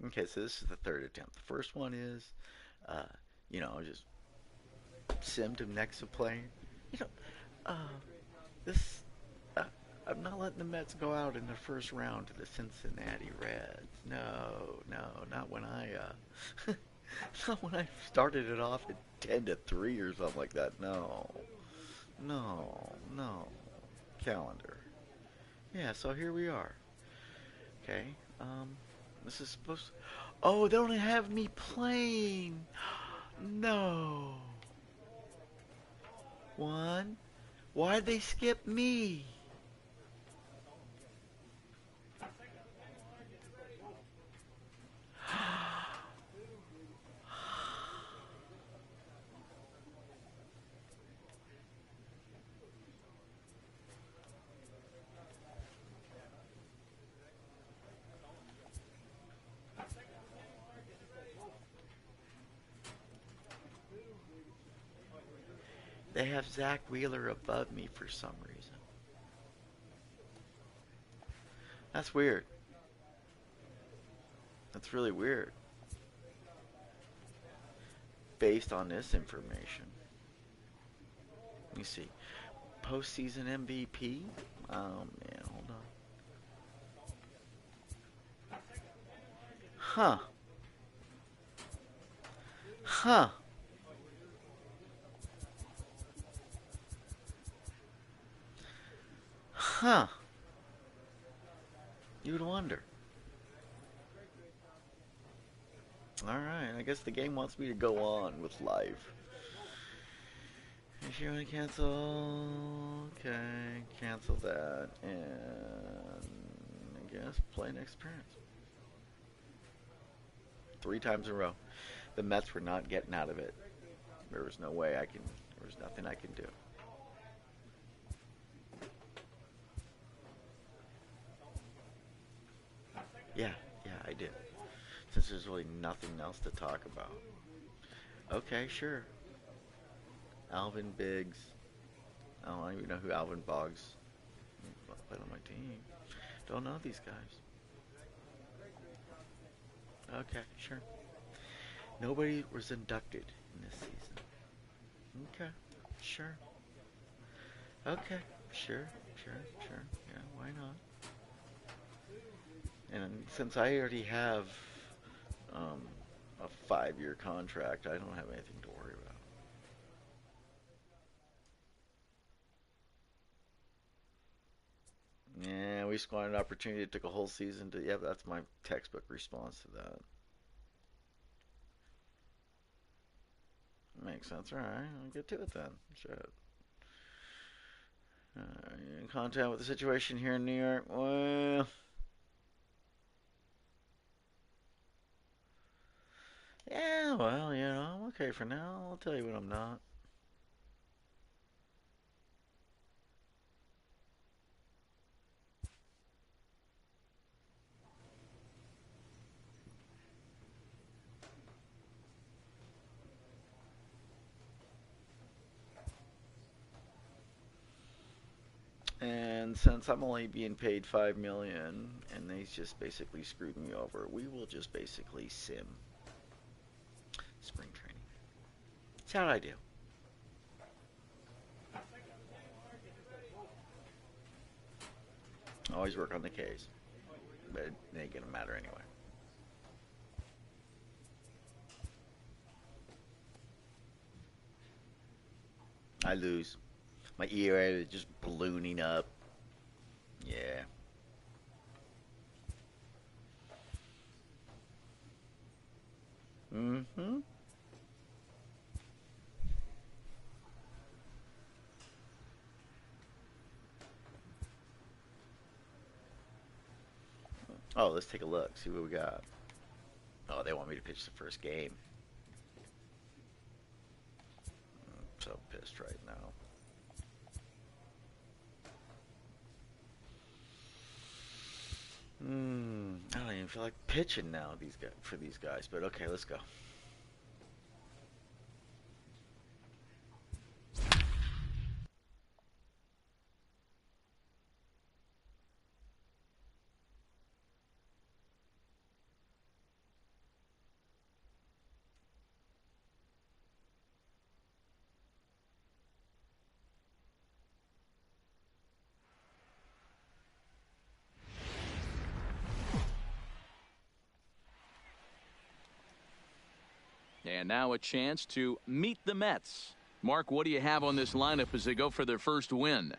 Okay, so this is the third attempt. The first one is, uh, just simmed him next to playing. You know, uh, this uh, I'm not letting the Mets go out in the first round to the Cincinnati Reds. No, no, not when not when I started it off at 10-3 or something like that. No, no, no. Calendar. Yeah, so here we are. Okay. This is supposed. Oh, they don't have me playing. No. One. Why'd they skip me? They have Zach Wheeler above me for some reason. That's weird. That's really weird. Based on this information. Let me see. Postseason MVP? Oh man, hold on. Huh. Huh. Huh. You'd wonder. Alright, I guess the game wants me to go on with life. If you want to cancel, okay, cancel that, and I guess play next appearance. 3 times in a row. The Mets were not getting out of it. There was no way I can, there was nothing I can do. Yeah, yeah, I did. Since there's really nothing else to talk about. Okay, sure. Alvin Biggs. I don't even know who Alvin Boggs played on my team. Don't know these guys. Okay, sure. Nobody was inducted in this season. Okay, sure. Okay, sure, sure. Yeah, why not? And since I already have um, a 5-year contract, I don't have anything to worry about. Yeah, we squandered an opportunity. It took a whole season to. Yeah, that's my textbook response to that. Makes sense. All right, I'll get to it then. Shit. In contact with the situation here in New York. Well, yeah, well, I'm okay for now. I'll tell you when I'm not. And since I'm only being paid 5 million, and they just basically screwed me over, we will just basically sim spring training. That's how I do. Always work on the K's, but it ain't gonna matter anyway. I lose. My ERA is just ballooning up. Yeah. Mm-hmm. Oh, let's take a look. See what we got. Oh, they want me to pitch the first game. I'm so pissed right now. I don't even feel like pitching now for these guys. But okay, let's go. And now a chance to meet the Mets. Mark, what do you have on this lineup as they go for their first win?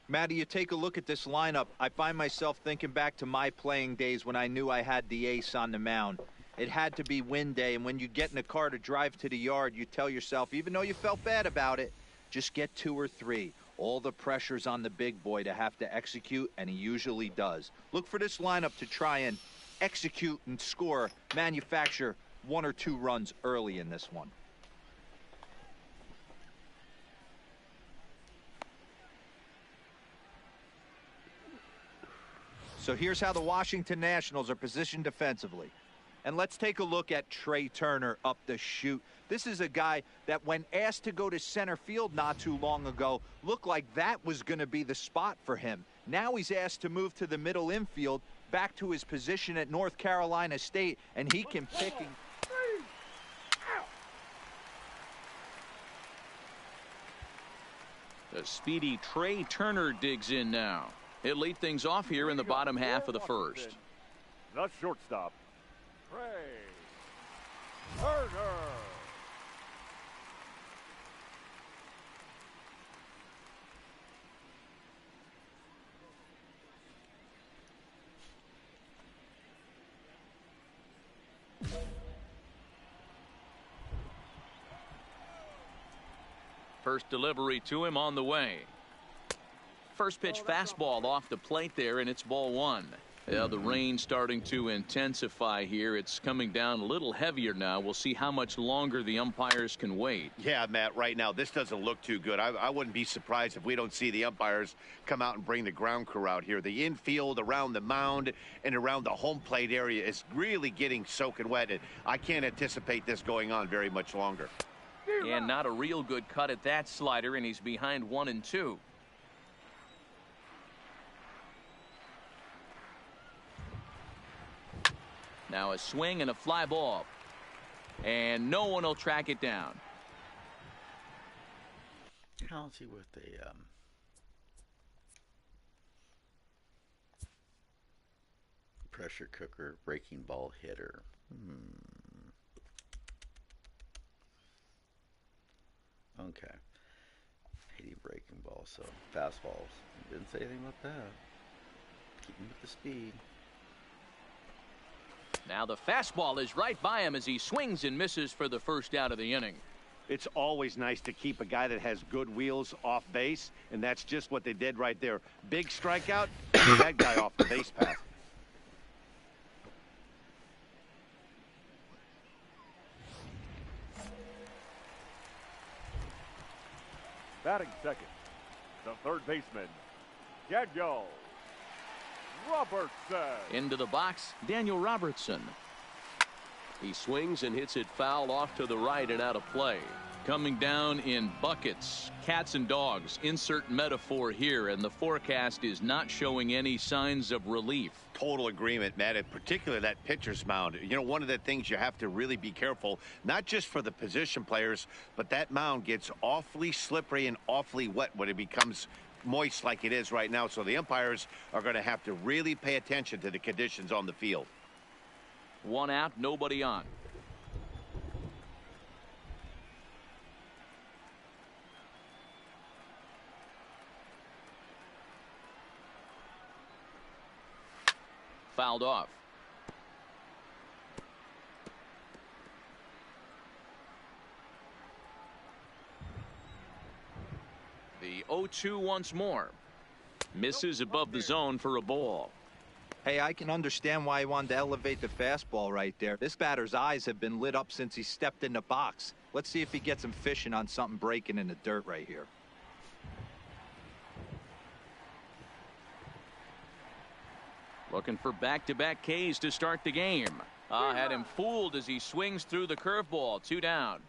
Matty, you take a look at this lineup. I find myself thinking back to my playing days when I knew I had the ace on the mound. It had to be win day, and when you get in a car to drive to the yard, you tell yourself, even though you felt bad about it, just get 2 or 3. All the pressure's on the big boy to have to execute, and he usually does. Look for this lineup to try and execute and score, manufacture 1 or 2 runs early in this one. So here's how the Washington Nationals are positioned defensively. And let's take a look at Trey Turner up the chute. This is a guy that when asked to go to center field not too long ago, looked like that was going to be the spot for him. Now he's asked to move to the middle infield, back to his position at North Carolina State, and he can pick and... The speedy Trey Turner digs in now. He'll lead things off here in the bottom half of the first. The shortstop, Trey Turner. First delivery to him on the way. First pitch fastball off the plate there, and it's ball 1. Yeah, the rain starting to intensify here. It's coming down a little heavier now. We'll see how much longer the umpires can wait. Yeah, Matt, right now this doesn't look too good. I wouldn't be surprised if we don't see the umpires come out and bring the ground crew out here. The infield around the mound and around the home plate area is really getting soaking wet, and I can't anticipate this going on very much longer. And not a real good cut at that slider, and he's behind 1-2. Now a swing and a fly ball. And no one will track it down. How's he with the pressure cooker breaking ball hitter? Okay. 80 breaking ball, so fastballs. Didn't say anything about that. Keep him with the speed. Now the fastball is right by him as he swings and misses for the first out of the inning. It's always nice to keep a guy that has good wheels off base, and that's just what they did right there. Big strikeout, that guy off the base path. Batting second, the third baseman, Daniel Robertson. Into the box, Daniel Robertson. He swings and hits it foul off to the right and out of play. Coming down in buckets, cats and dogs, insert metaphor here, and the forecast is not showing any signs of relief. Total agreement, Matt, and particularly that pitcher's mound. You know, one of the things you have to really be careful, not just for the position players, but that mound gets awfully slippery and awfully wet when it becomes moist like it is right now. So the umpires are going to have to really pay attention to the conditions on the field. 1 out, nobody on. Fouled off. The 0-2 once more. Misses above the zone for a ball. Hey, I can understand why he wanted to elevate the fastball right there. This batter's eyes have been lit up since he stepped in the box. Let's see if he gets him fishing on something breaking in the dirt right here. Looking for back-to-back Ks to start the game. Had him fooled as he swings through the curveball. 2 down.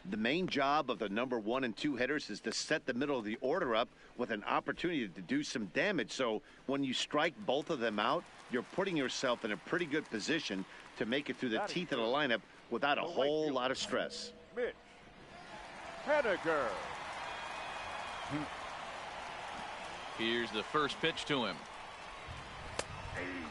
The main job of the number 1 and 2 hitters is to set the middle of the order up with an opportunity to do some damage. So when you strike both of them out, you're putting yourself in a pretty good position to make it through the teeth of the lineup without a whole lot of stress. Mitch Haniger. Here's the first pitch to him.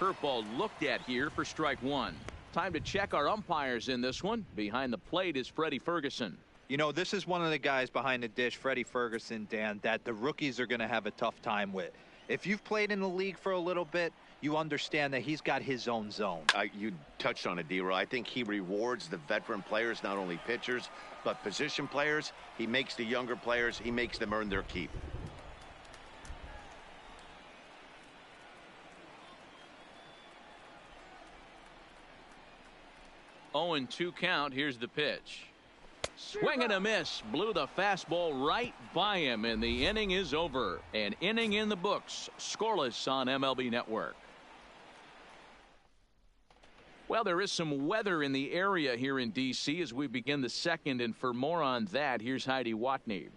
Curveball looked at here for strike 1. time to check our umpires in this one. Behind the plate is Freddie Ferguson. You know, this is one of the guys behind the dish, Freddie Ferguson, Dan, that the rookies are going to have a tough time with. If you've played in the league for a little bit, you understand that he's got his own zone. You touched on it, D-Roy. I think he rewards the veteran players, not only pitchers, but position players. He makes the younger players, he makes them earn their keep. Oh, and 2 count. Here's the pitch. Swing and a miss. Blew the fastball right by him, and the inning is over. An inning in the books. Scoreless on MLB Network. Well, there is some weather in the area here in D.C. as we begin the second, and for more on that, here's Heidi Watney.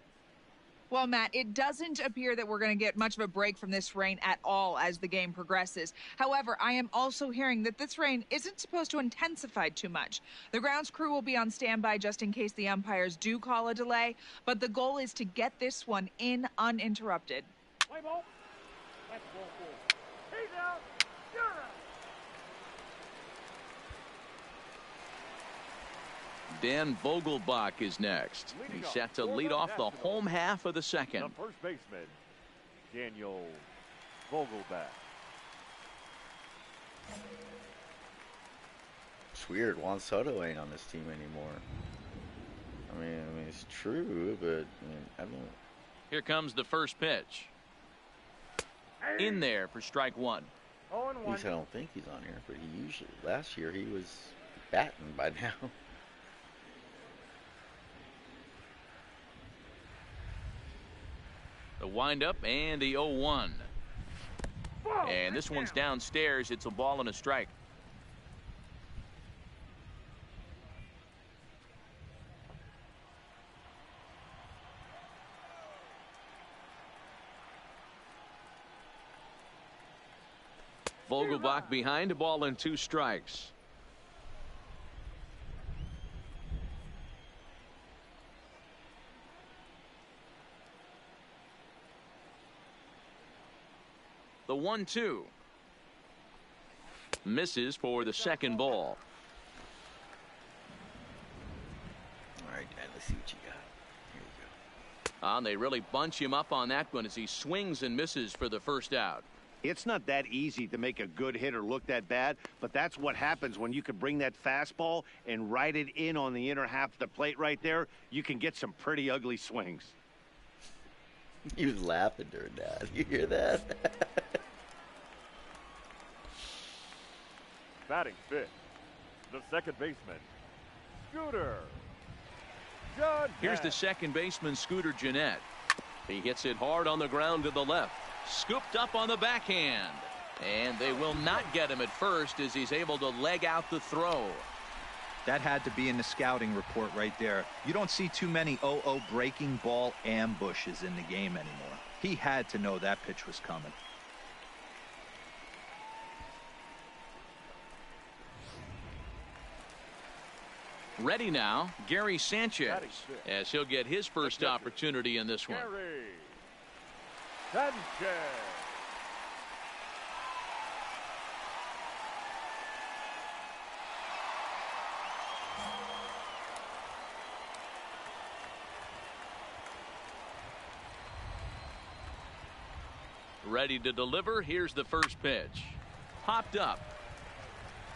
Well, Matt, it doesn't appear that we're going to get much of a break from this rain at all as the game progresses. However, I am also hearing that this rain isn't supposed to intensify too much. The grounds crew will be on standby just in case the umpires do call a delay, but the goal is to get this one in uninterrupted. Play ball. That's ball 4. He's out. You're out. Dan Vogelbach is next. He's set to lead off the home half of the second. The first baseman, Daniel Vogelbach. It's weird. Juan Soto ain't on this team anymore. I mean, it's true, but I don't. Here comes the first pitch. In there for strike 1. At least I don't think he's on here, but he usually last year he was batting by now. The windup and the 0-1. And this one's downstairs. It's a ball and a strike. Vogelbach behind, a ball and 2 strikes. The 1-2. Misses for the second ball. All right, Dad, let's see what you got. Here we go. And they really bunch him up on that one as he swings and misses for the first out. It's not that easy to make a good hitter look that bad, but that's what happens when you can bring that fastball and ride it in on the inner half of the plate right there. You can get some pretty ugly swings. He was laughing during that. You hear that? Batting fifth, the second baseman, Scooter Jeanette. Here's the second baseman, Scooter Jeanette. He hits it hard on the ground to the left. Scooped up on the backhand. And they will not get him at first as he's able to leg out the throw. That had to be in the scouting report right there. You don't see too many 0-0 breaking ball ambushes in the game anymore. He had to know that pitch was coming. Ready now, Gary Sanchez, as he'll get his first opportunity in this one. Gary Sanchez. Ready to deliver. Here's the first pitch. Popped up.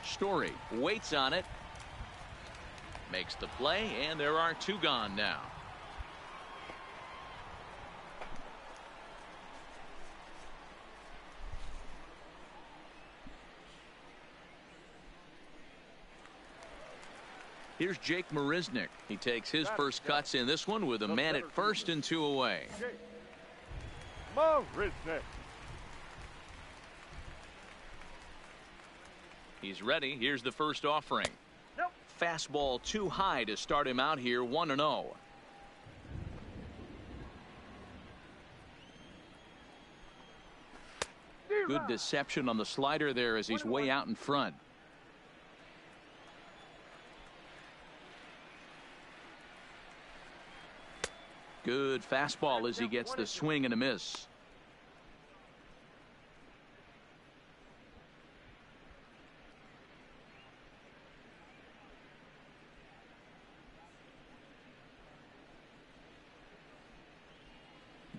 Story waits on it. Makes the play, and there are 2 gone now. Here's Jake Marisnick. He takes his first cuts in this one with a man at first and 2 away. Jake Marisnick. He's ready. Here's the first offering. Fastball too high to start him out here, 1-0. Good deception on the slider there as he's way out in front. Good fastball as he gets the swing and a miss.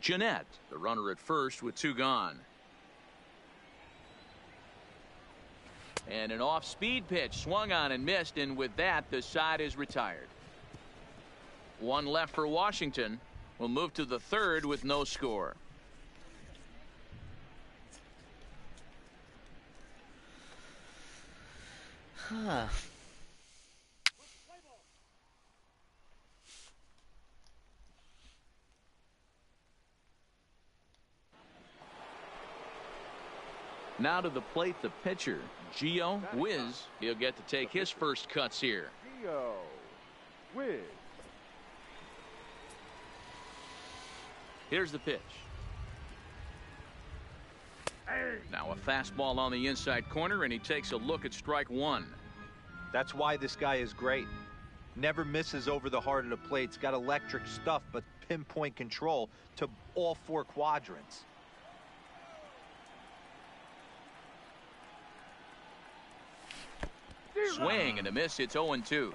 Jeanette, the runner at first with 2 gone. And an off-speed pitch swung on and missed, and with that, the side is retired. 1 left for Washington. We'll move to the 3rd with no score. Huh. Now to the plate, the pitcher, Gio Wiz. He'll get to take his first cuts here. Gio Wiz. Here's the pitch. Now a fastball on the inside corner, and he takes a look at strike 1. That's why this guy is great. Never misses over the heart of the plate. He's got electric stuff, but pinpoint control to all 4 quadrants. Swing and a miss. It's 0-2.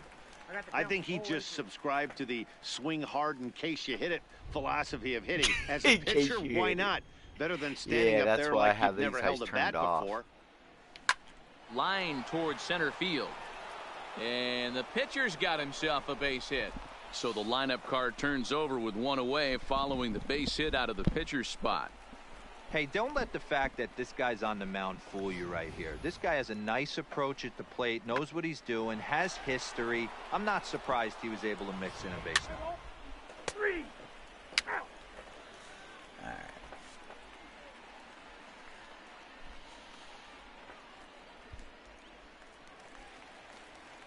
I think he just subscribed to the swing hard in case you hit it philosophy of hitting. As a In case pitcher, you why hit it. not? Better than standing Yeah, up that's there why I like have you've never these held guys a bat turned off. before. Line towards center field. And the pitcher's got himself a base hit. So the lineup card turns over with 1 away following the base hit out of the pitcher's spot. Hey, don't let the fact that this guy's on the mound fool you right here. This guy has a nice approach at the plate, knows what he's doing, has history. I'm not surprised he was able to mix in a base hit. 3 out. All right.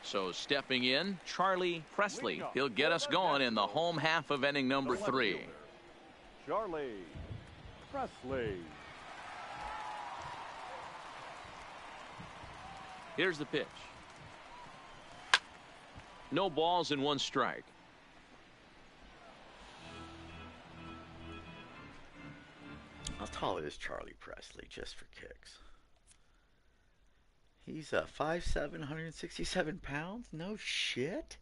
So stepping in, Charlie Presley. He'll get us going in the home half of inning number 3. Charlie Presley. Here's the pitch. No balls and 1 strike. How tall is Charlie Presley, just for kicks? He's 5'7", 167 pounds? No shit.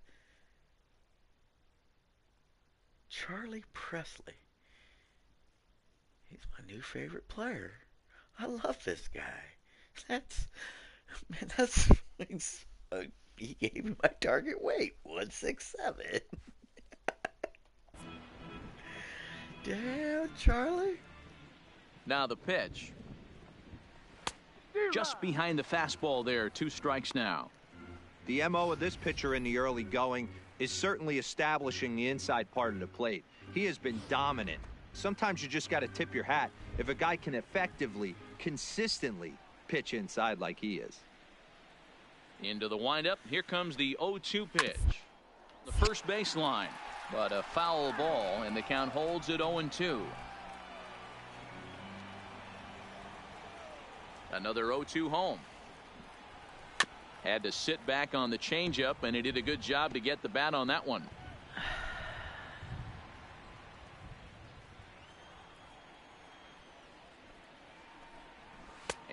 Charlie Presley. He's my new favorite player. I love this guy. He gave me my target weight, 167. Damn, Charlie. Now the pitch. Just behind the fastball there. 2 strikes now. The MO of this pitcher in the early going is certainly establishing the inside part of the plate. He has been dominant. Sometimes you just got to tip your hat if a guy can effectively, consistently pitch inside like he is. Into the windup. Here comes the 0-2 pitch. The first baseline, but a foul ball, and the count holds at 0-2. Another 0-2 home. Had to sit back on the changeup, and he did a good job to get the bat on that one.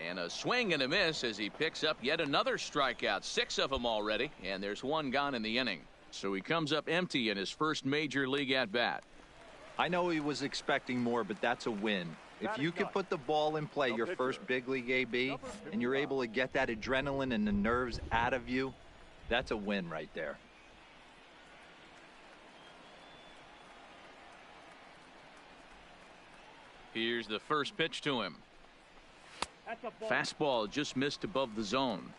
And a swing and a miss as he picks up yet another strikeout. 6 of them already, and there's 1 gone in the inning. So he comes up empty in his first major league at bat. I know he was expecting more, but that's a win. If you can put the ball in play, your first big league AB, and you're able to get that adrenaline and the nerves out of you, that's a win right there. Here's the first pitch to him. That's a ball. Fastball just missed above the zone.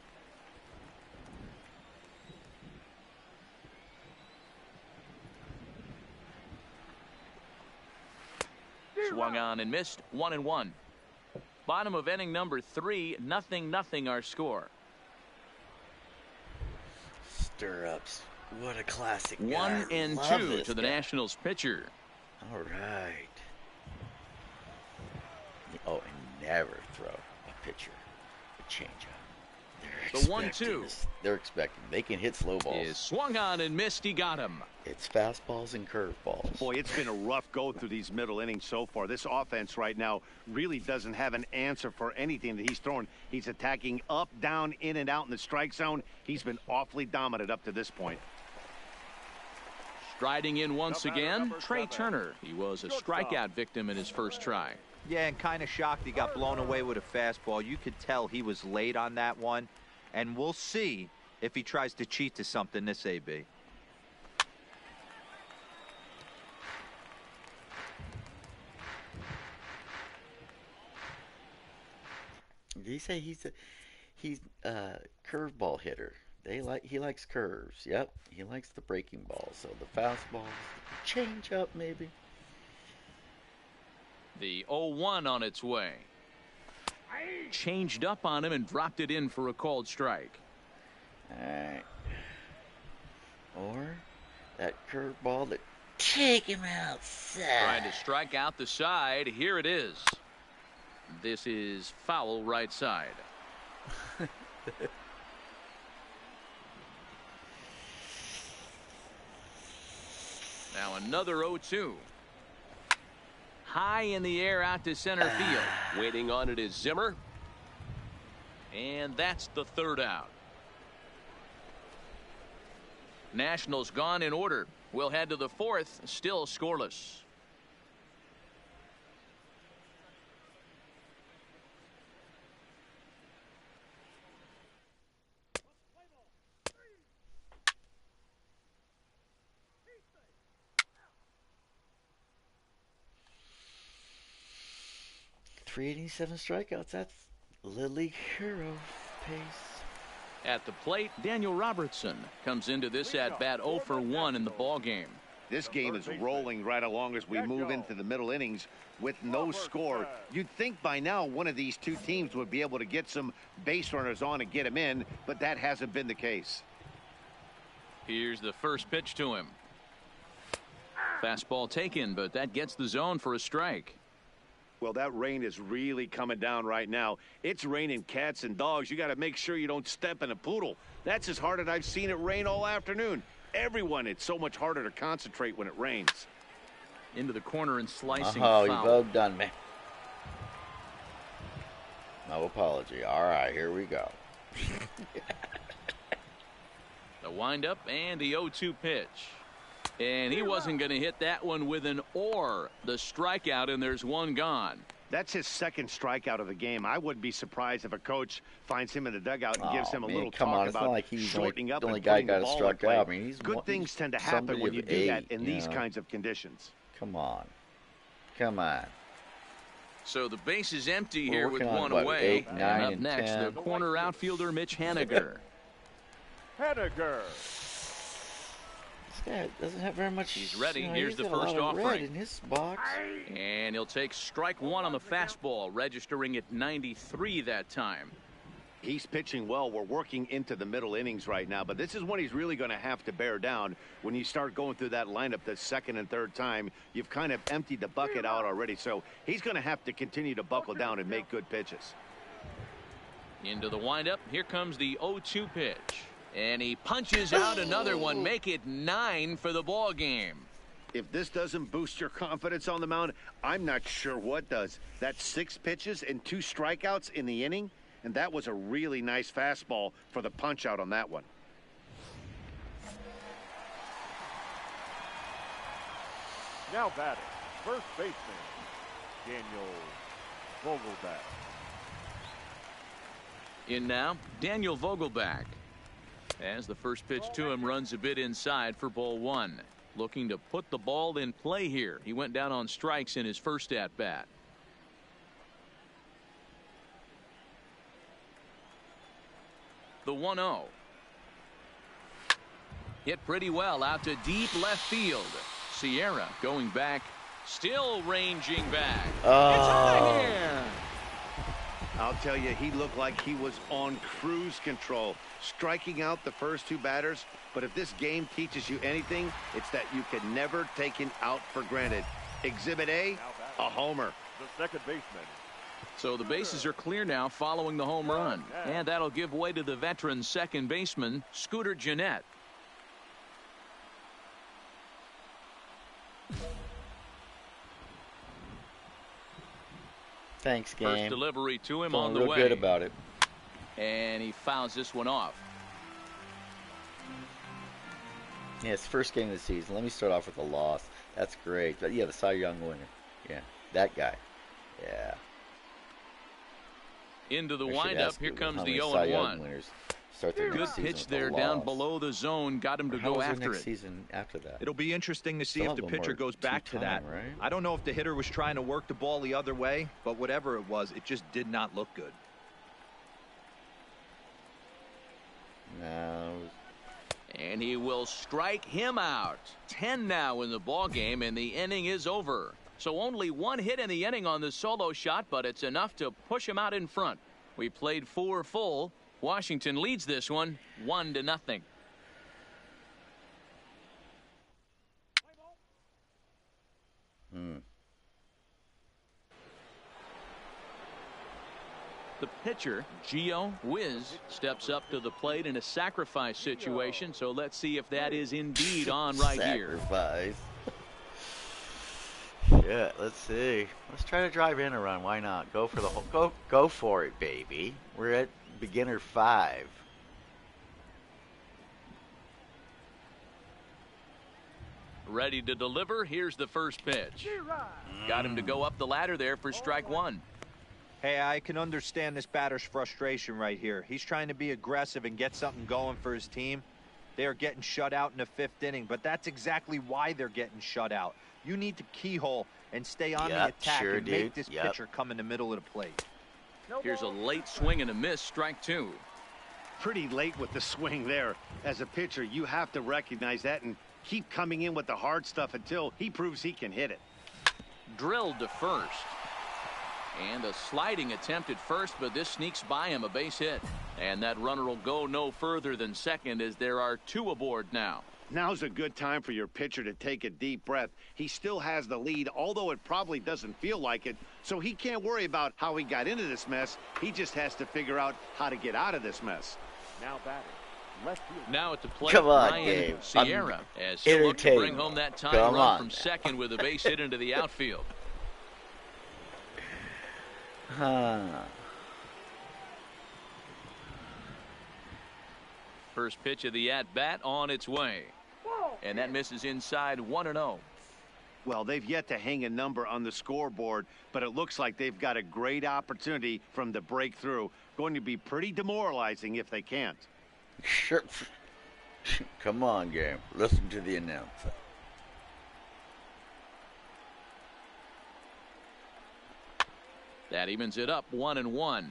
Swung on and missed. 1-1. Bottom of inning number 3. 0-0 our score. Stirrups. What a classic. 1-2 to the Nationals pitcher. All right. Oh, and never throw a pitcher a changeup. The 1-2. They're expecting. They can hit slow balls. Is swung on and missed. He got him. It's fastballs and curveballs. Boy, it's been a rough go through these middle innings so far. This offense right now really doesn't have an answer for anything that he's throwing. He's attacking up, down, in, and out in the strike zone. He's been awfully dominant up to this point. Striding in once Up batter, again, number Trey 7. Turner. He was a Shortstop. strikeout victim in his first try. Yeah, and kind of shocked he got blown away with a fastball. You could tell he was late on that one. And we'll see if he tries to cheat to something this AB. Did he say he's a curveball hitter? He likes curves. Yep, he likes the breaking ball. So the fastballs, change up maybe. The 0-1 on its way. Changed up on him and dropped it in for a called strike. Alright. Or that curveball that take him outside. Trying to strike out the side. Here it is. This is foul right side. Now another 0-2. High in the air out to center field. Waiting on it is Zimmer. And that's the third out. Nationals gone in order. We'll head to the fourth, still scoreless. .387 strikeouts. That's Little League hero pace. At the plate, Daniel Robertson comes into this at-bat 0 for 1 in the ball game. This game is rolling right along as we move into the middle innings with no score. You'd think by now one of these two teams would be able to get some base runners on and get them in, but that hasn't been the case. Here's the first pitch to him. Fastball taken, but that gets the zone for a strike. Well, that rain is really coming down right now. It's raining cats and dogs. You got to make sure you don't step in a poodle. That's as hard as I've seen it rain all afternoon. Everyone, it's so much harder to concentrate when it rains. Into the corner and slicing Oh, foul. you've outdone me. No apology. All right, here we go. The windup and the 0-2 pitch. And he wasn't going to hit that one with an or. The strikeout, and there's one gone. That's his second strikeout of the game. I wouldn't be surprised if a coach finds him in the dugout and gives him a little come talk on, it's about not like he's shortening up the only and guy putting the got ball in struck play. out. I mean, he's Good things tend to happen somebody when you of do that 8, in you these know. kinds of conditions. Come on. Come on. So the base is empty here with working on, one what, away. 8, 9, and up and next, 10. the corner outfielder Mitch Haniger. Henniger. This guy doesn't have very much. He's ready. You know, Here's he's the got a first lot of red offering. in his box. And he'll take strike one on the fastball, registering at 93 that time. He's pitching well. We're working into the middle innings right now, but this is when he's really going to have to bear down. When you start going through that lineup the second and third time, you've kind of emptied the bucket out already, so he's going to have to continue to buckle down and make good pitches. Into the windup. Here comes the 0-2 pitch. And he punches out another one. Make it 9 for the ball game. If this doesn't boost your confidence on the mound, I'm not sure what does. That's 6 pitches and 2 strikeouts in the inning, and that was a really nice fastball for the punch out on that one. Now batting, first baseman, Daniel Vogelback. In now, Daniel Vogelback. As the first pitch to him runs a bit inside for ball 1. Looking to put the ball in play here. He went down on strikes in his first at bat. The 1-0. Hit pretty well out to deep left field. Sierra going back, still ranging back. It's out of here. I'll tell you, he looked like he was on cruise control, striking out the first 2 batters. But if this game teaches you anything, it's that you can never take him out for granted. Exhibit A, a homer. The second baseman. So the bases are clear now following the home run. And that'll give way to the veteran second baseman, Scooter Gennett. Thanks, game. First delivery to him Feeling on the real way. good about it. And he fouls this one off. Yeah, it's the first game of the season. Let me start off with a loss. That's great. But yeah, the Cy Young winner. Yeah, that guy. Yeah. Into the I should windup. ask Here you comes how the many 0 Cy and Young 1. winners start their Good next season pitch with there a down loss. below the zone. Got him to Or how go was their after next it. season after that? It'll be interesting to see Some if the of them pitcher were goes back to that. two-time, right? I don't know if the hitter was trying to work the ball the other way, but whatever it was, it just did not look good. No. And he will strike him out. 10 now in the ball game, and the inning is over. So only one hit in the inning on the solo shot, but it's enough to push him out in front. We played 4 full. Washington leads this one 1-0. The pitcher, Gio Wiz, steps up to the plate in a sacrifice situation. So let's see if that is indeed on right here. Sacrifice. Yeah, let's see. Let's try to drive in a run. Why not? Go for the whole. Go for it, baby. We're at beginner 5. Ready to deliver. Here's the first pitch. Got him to go up the ladder there for strike 1. Hey, I can understand this batter's frustration right here. He's trying to be aggressive and get something going for his team. They are getting shut out in the 5th inning, but that's exactly why they're getting shut out. You need to keyhole and stay on the attack and make this pitcher come in the middle of the plate. Here's a late swing and a miss. Strike 2. Pretty late with the swing there. As a pitcher, you have to recognize that and keep coming in with the hard stuff until he proves he can hit it. Drilled to first. And a sliding attempt at first, but this sneaks by him, a base hit. And that runner will go no further than second as there are 2 aboard now. Now's a good time for your pitcher to take a deep breath. He still has the lead, although it probably doesn't feel like it. So he can't worry about how he got into this mess. He just has to figure out how to get out of this mess. Now batting. Left field. Now at the plate, Come on, Ryan Gabe. Sierra, as he'll look to bring entertaining. home that tying Come run on from now. second with a base hit into the outfield. First pitch of the at-bat on its way. And that misses inside 1-0. Well, they've yet to hang a number on the scoreboard, but it looks like they've got a great opportunity from the breakthrough. Going to be pretty demoralizing if they can't. Sure. Come on, game. Listen to the announcer. That evens it up 1-1.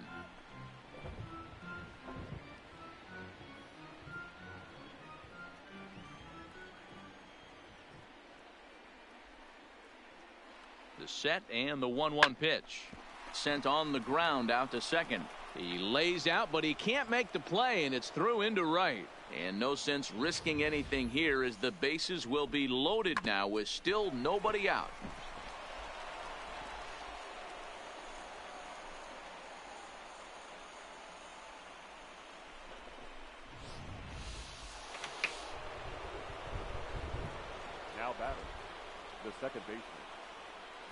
The set and the 1-1 pitch. Sent on the ground out to second. He lays out, but he can't make the play, and it's through into right. And no sense risking anything here as the bases will be loaded now with still nobody out. Now batting. The second baseman,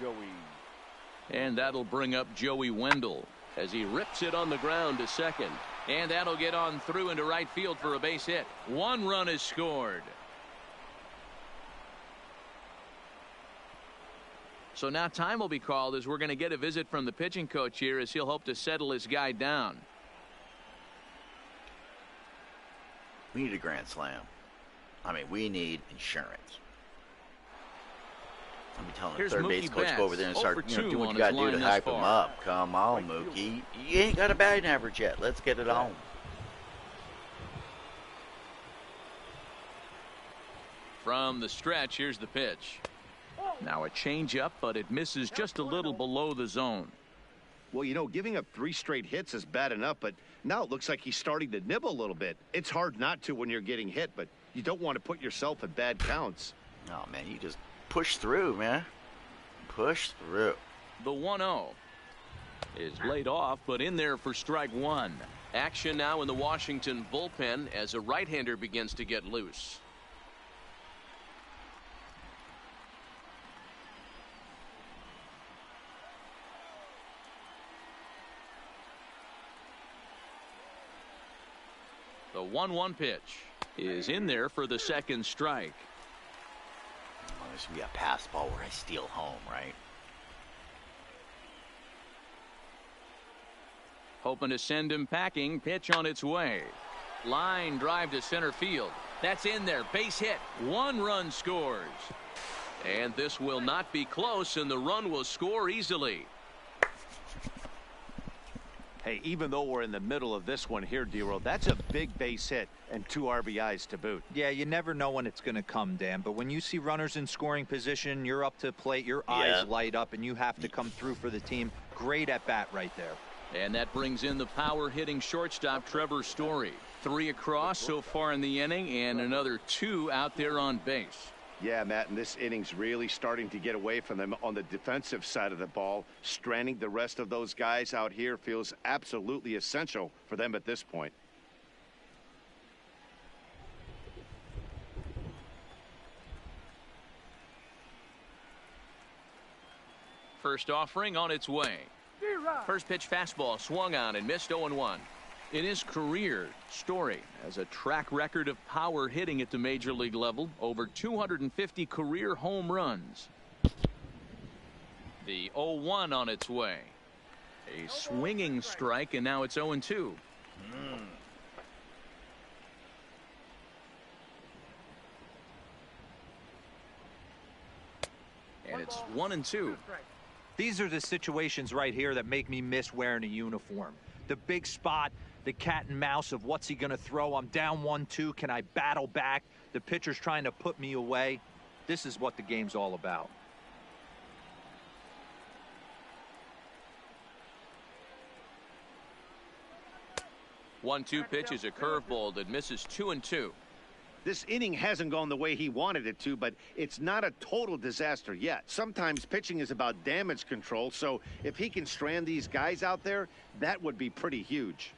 Joey. And that'll bring up Joey Wendell as he rips it on the ground to second. And that'll get on through into right field for a base hit. 1 run is scored. So now time will be called as we're going to get a visit from the pitching coach here as he'll hope to settle his guy down. We need a grand slam. I mean, we need insurance. I'm telling the Here's third Mookie base coach Betts, go over there and 0 start, for do 2 what on you got his to do to line thus hype him far. up. Come on, Mookie. You ain't got a batting average yet. Let's get it on. From the stretch, here's the pitch. Now a changeup, but it misses just a little below the zone. Well, you know, giving up 3 straight hits is bad enough, but now it looks like he's starting to nibble a little bit. It's hard not to when you're getting hit, but you don't want to put yourself in bad counts. Oh, man, you just push through, man. Push through. The 1-0 is laid off, but in there for strike 1. Action now in the Washington bullpen as a right-hander begins to get loose. The 1-1 pitch. is in there for the second strike. Oh, this would be a pass ball where I steal home, right? Hoping to send him packing. Pitch on its way. Line drive to center field. That's in there. Base hit. 1 run scores. And this will not be close, and the run will score easily. Hey, even though we're in the middle of this one here, D-Roll, that's a big base hit and 2 RBIs to boot. Yeah, you never know when it's going to come, Dan. But when you see runners in scoring position, you're up to plate, your eyes light up, and you have to come through for the team. Great at bat right there. And that brings in the power hitting shortstop Trevor Story. 3 across so far in the inning, and another 2 out there on base. Yeah, Matt, and this inning's really starting to get away from them on the defensive side of the ball. Stranding the rest of those guys out here feels absolutely essential for them at this point. First offering on its way. First pitch fastball swung on and missed 0-1. In his career, Story has a track record of power hitting at the major league level, over 250 career home runs. The 0-1 on its way. A swinging strike, and now it's 0-2. And it's 1-2. These are the situations right here that make me miss wearing a uniform. The big spot, the cat and mouse of what's he going to throw. I'm down 1-2. Can I battle back? The pitcher's trying to put me away. This is what the game's all about. One-two pitch is a curveball that misses 2-2. This inning hasn't gone the way he wanted it to, but it's not a total disaster yet. Sometimes pitching is about damage control, so if he can strand these guys out there, that would be pretty huge.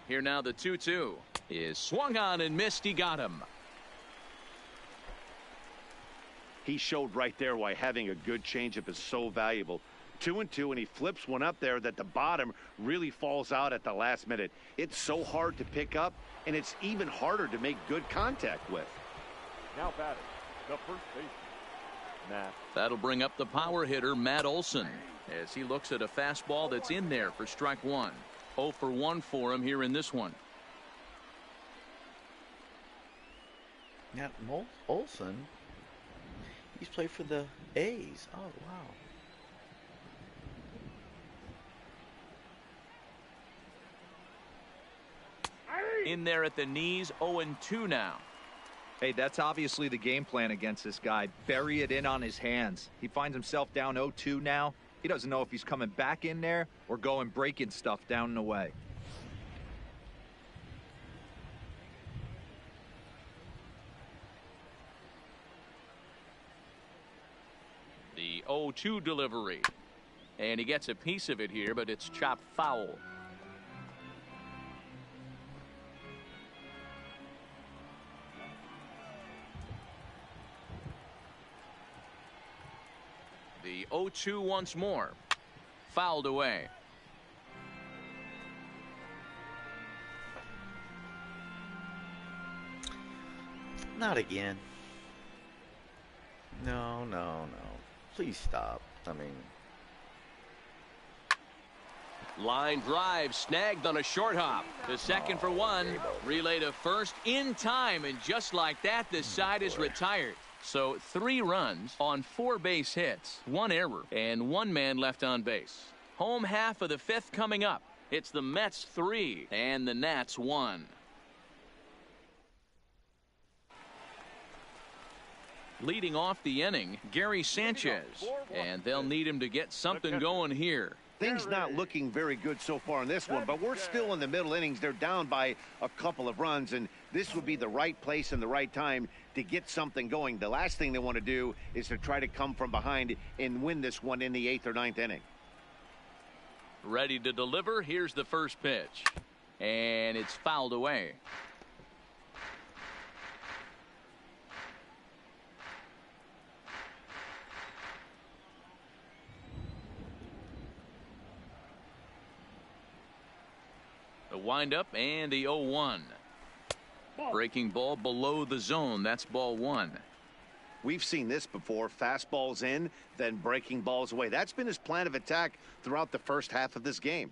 Here now the 2-2 is swung on and missed. He got him. He showed right there why having a good changeup is so valuable. 2-2, and he flips one up there that the bottom really falls out at the last minute. It's so hard to pick up, and it's even harder to make good contact with. Now batting, the first baseman, Matt. That'll bring up the power hitter, Matt Olson, as he looks at a fastball that's in there for strike 1. 0 for 1 for him here in this one. Now, Olson, he's played for the A's. Oh, wow. In there at the knees, 0-2 now. Hey, that's obviously the game plan against this guy. Bury it in on his hands. He finds himself down 0-2 now. He doesn't know if he's coming back in there or going breaking stuff down and away. The 0-2 delivery. And he gets a piece of it here, but it's chopped foul. The 0-2 once more. Fouled away. Not again. No, no, no. Please stop. I mean, Line drive snagged on a short hop. To second for 1. Relay to first in time, and just like that, the side is retired. So 3 runs on 4 base hits, 1 error, and 1 man left on base. Home half of the 5th coming up. It's the Mets 3 and the Nats 1. Leading off the inning, Gary Sanchez, and they'll need him to get something going here. Things not looking very good so far in this one, but we're still in the middle innings. They're down by a couple of runs, and this would be the right place and the right time to get something going. The last thing they want to do is to try to come from behind and win this one in the 8th or 9th inning. Ready to deliver. Here's the first pitch, and it's fouled away. The windup and the 0-1. Breaking ball below the zone. That's ball one. We've seen this before. Fastballs in, then breaking balls away. That's been his plan of attack throughout the first half of this game.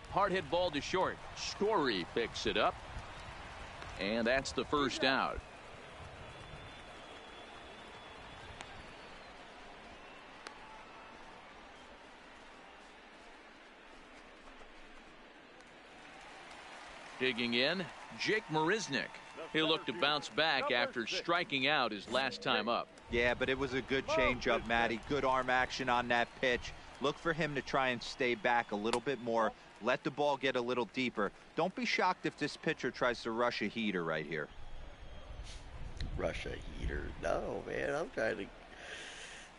Hard hit ball to short. Story picks it up. And that's the first out. Digging in, Jake Marisnick. He'll look to bounce back after striking out his last time up. Yeah, but it was a good changeup, Matty. Good arm action on that pitch. Look for him to try and stay back a little bit more. Let the ball get a little deeper. Don't be shocked if this pitcher tries to rush a heater right here. Rush a heater? No, man. I'm trying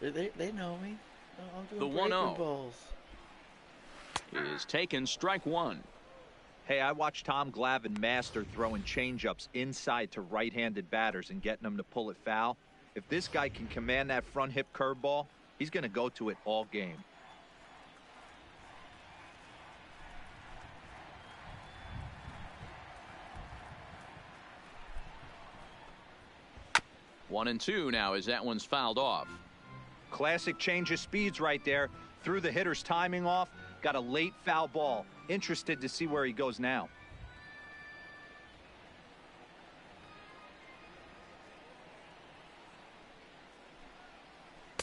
to. They know me. I'm doing The 1-0 balls. is taken, strike one. Hey, I watched Tom Glavine master throwing changeups inside to right-handed batters and getting them to pull it foul. If this guy can command that front hip curveball, he's going to go to it all game. 1-2 now as that one's fouled off. Classic change of speeds right there. Threw the hitter's timing off. Got a late foul ball. Interested to see where he goes now.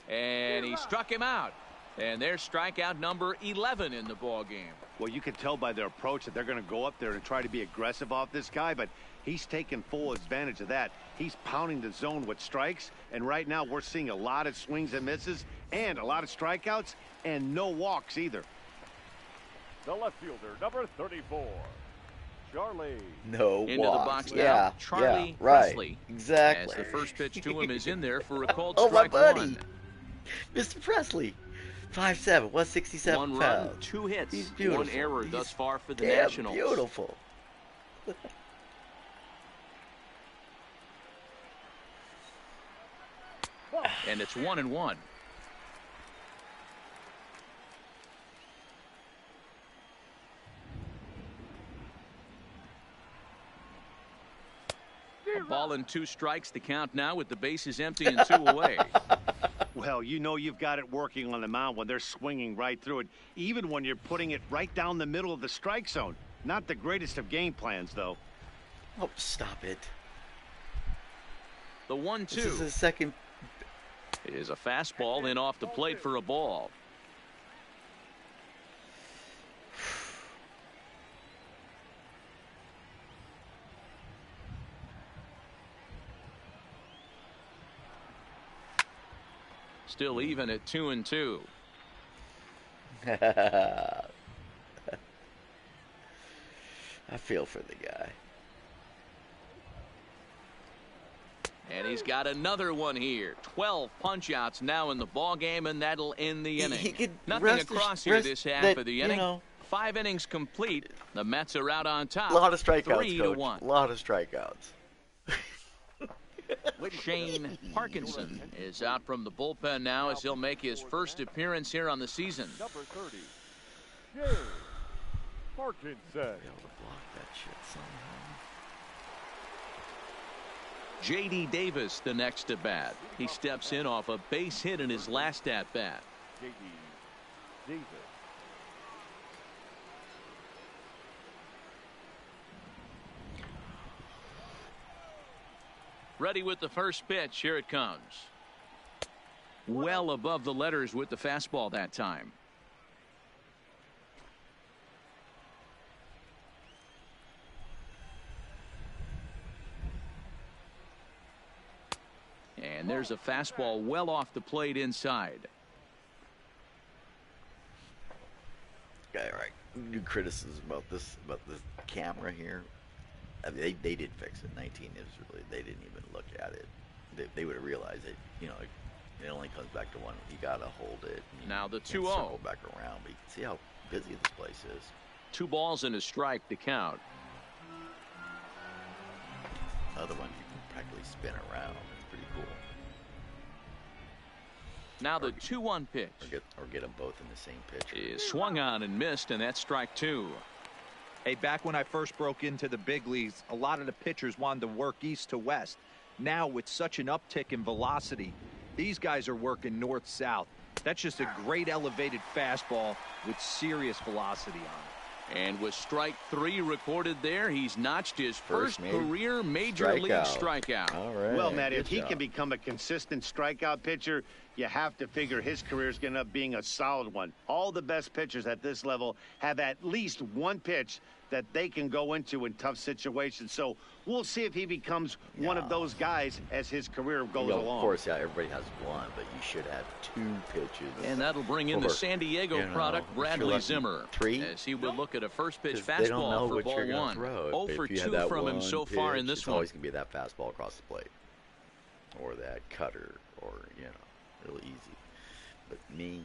And he struck him out. And there's strikeout number 11 in the ball game. Well, you can tell by their approach that they're going to go up there and try to be aggressive off this guy, but he's taking full advantage of that. He's pounding the zone with strikes, and right now we're seeing a lot of swings and misses and a lot of strikeouts and no walks either. The left fielder, number 34, Charlie. No Into walks. the box now, Yeah, Charlie yeah, right. Presley. Exactly. As the first pitch to him is in there for a called Oh, my strike buddy. one. Mr. Presley. 5'7", 167 1 pounds. run, 2 hits, He's beautiful. 1 error He's thus far for the damn Nationals. Beautiful. And it's 1-1. A ball and 2 strikes, the count now with the bases empty and 2 away. Well, you know you've got it working on the mound when they're swinging right through it, even when you're putting it right down the middle of the strike zone. Not the greatest of game plans, though. Oh, stop it. The This is 1-2 his second. is a fastball in off the plate for a ball. Still even at 2-2. I feel for the guy. And he's got another one here. 12 punch-outs now in the ball game, and that'll end the inning. He could Nothing rest across ass- here rest this half that, of the you inning. know. 5 innings complete. The Mets are out on top. A lot of strikeouts, 3-1. Coach. A lot of strikeouts. Shane Parkinson is out from the bullpen now as he'll make his first appearance here on the season. Number 30, James Parkinson. Be able to block that shit somehow. J.D. Davis the next at bat. He steps in off a base hit in his last at bat. J.D. Davis. Ready with the first pitch. Here it comes. Well above the letters with the fastball that time. And there's a fastball well off the plate inside. Yeah, right. New criticism about this camera here. I mean, they did fix it. 19 is really, they didn't even look at it. They would have realized that, you know, it only comes back to one. You gotta hold it. Now the You 2-0. can circle back around, but you can see how busy this place is. 2 balls and a strike to count. other one you can practically spin around. It's pretty cool. Now the 2-1 pitch. Or get them both in the same pitch. Is swung on and missed, and that's strike 2. Hey, back when I first broke into the big leagues, a lot of the pitchers wanted to work east to west. Now, with such an uptick in velocity, these guys are working north-south. That's just a great elevated fastball with serious velocity on it. And with strike 3 recorded there, he's notched his first career major strikeout. league strikeout. All right. Well, Matt, if good he job. can become a consistent strikeout pitcher, you have to figure his career is going to end up being a solid one. All the best pitchers at this level have at least one pitch that they can go into in tough situations. So we'll see if he becomes one of those guys as his career goes Of along. course, yeah, everybody has one, but you should have 2 pitches. And that'll bring in the San Diego product, if Bradley you're lucky, Zimmer, 3, as he would look at a first pitch 'cause they don't know fastball for what ball you're gonna 1. throw. 0 But for if you have 2 that from him one so far in pitch, this it's one. always going to be that fastball across the plate, or that cutter, or real easy. But me,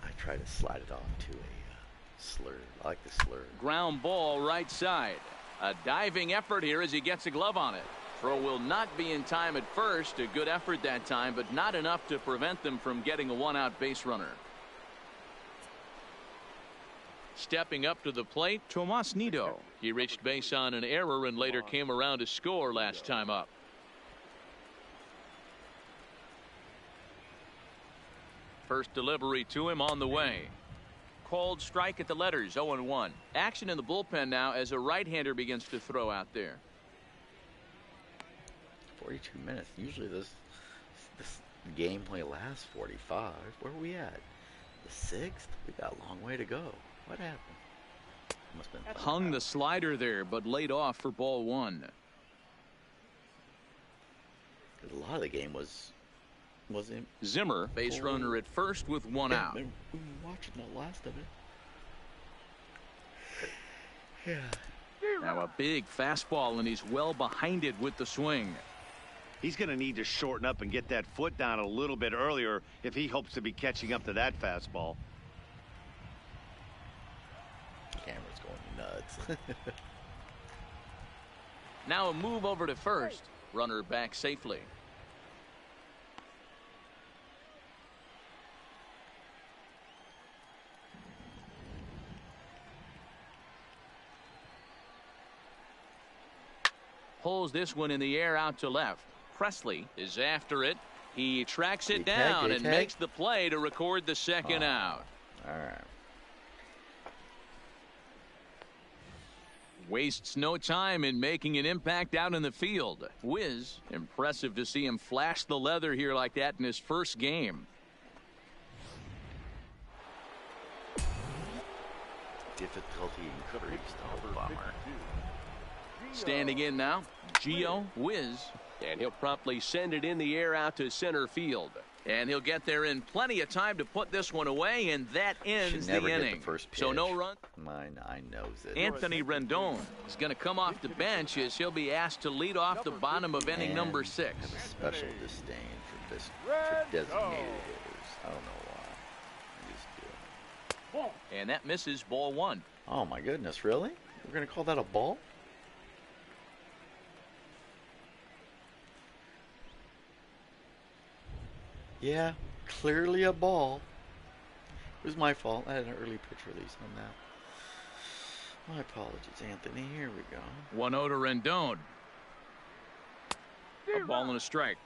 I try to slide it off to a slur. I like the slur. Ground ball right side. A diving effort here as he gets a glove on it. Throw will not be in time at first. A good effort that time, but not enough to prevent them from getting a 1-out base runner. Stepping up to the plate, Tomas Nido. He reached base on an error and later came around to score last time up. First delivery to him on the way. Called strike at the letters, 0-1. Action in the bullpen now as a right-hander begins to throw out there. 42 minutes. Usually this gameplay lasts 45. Where are we at? The 6th? We got a long way to go. What happened? Must have been Hung the slider there, but laid off for ball 1. a lot of the game wasn't. Zimmer, base runner at first with 1 out. We were watching the last of it. Yeah. Now a big fastball, and he's well behind it with the swing. He's going to need to shorten up and get that foot down a little bit earlier if he hopes to be catching up to that fastball. Camera's going nuts. Now a move over to first. Runner back safely. Pulls this one in the air out to left. Presley is after it. He tracks it down and makes the play to record the second out. All right. Wastes no time in making an impact out in the field. Wiz, impressive to see him flash the leather here like that in his first game. Difficulty increased. Oh, bummer. Standing in now, Gio Wiz. And he'll promptly send it in the air out to center field. And he'll get there in plenty of time to put this one away, and that ends the inning. So no run. Mine, I knows it. Anthony Rendon is going to come off the bench as he'll be asked to lead off the bottom of inning number 6. I have a special disdain for designated hitters. I don't know why. I just do. And that misses ball 1. Oh my goodness, really? We're going to call that a ball? Yeah, clearly a ball. It was my fault. I had an early pitch release on that. My apologies, Anthony. Here we go. 1-0 to Rendon. A ball and a strike.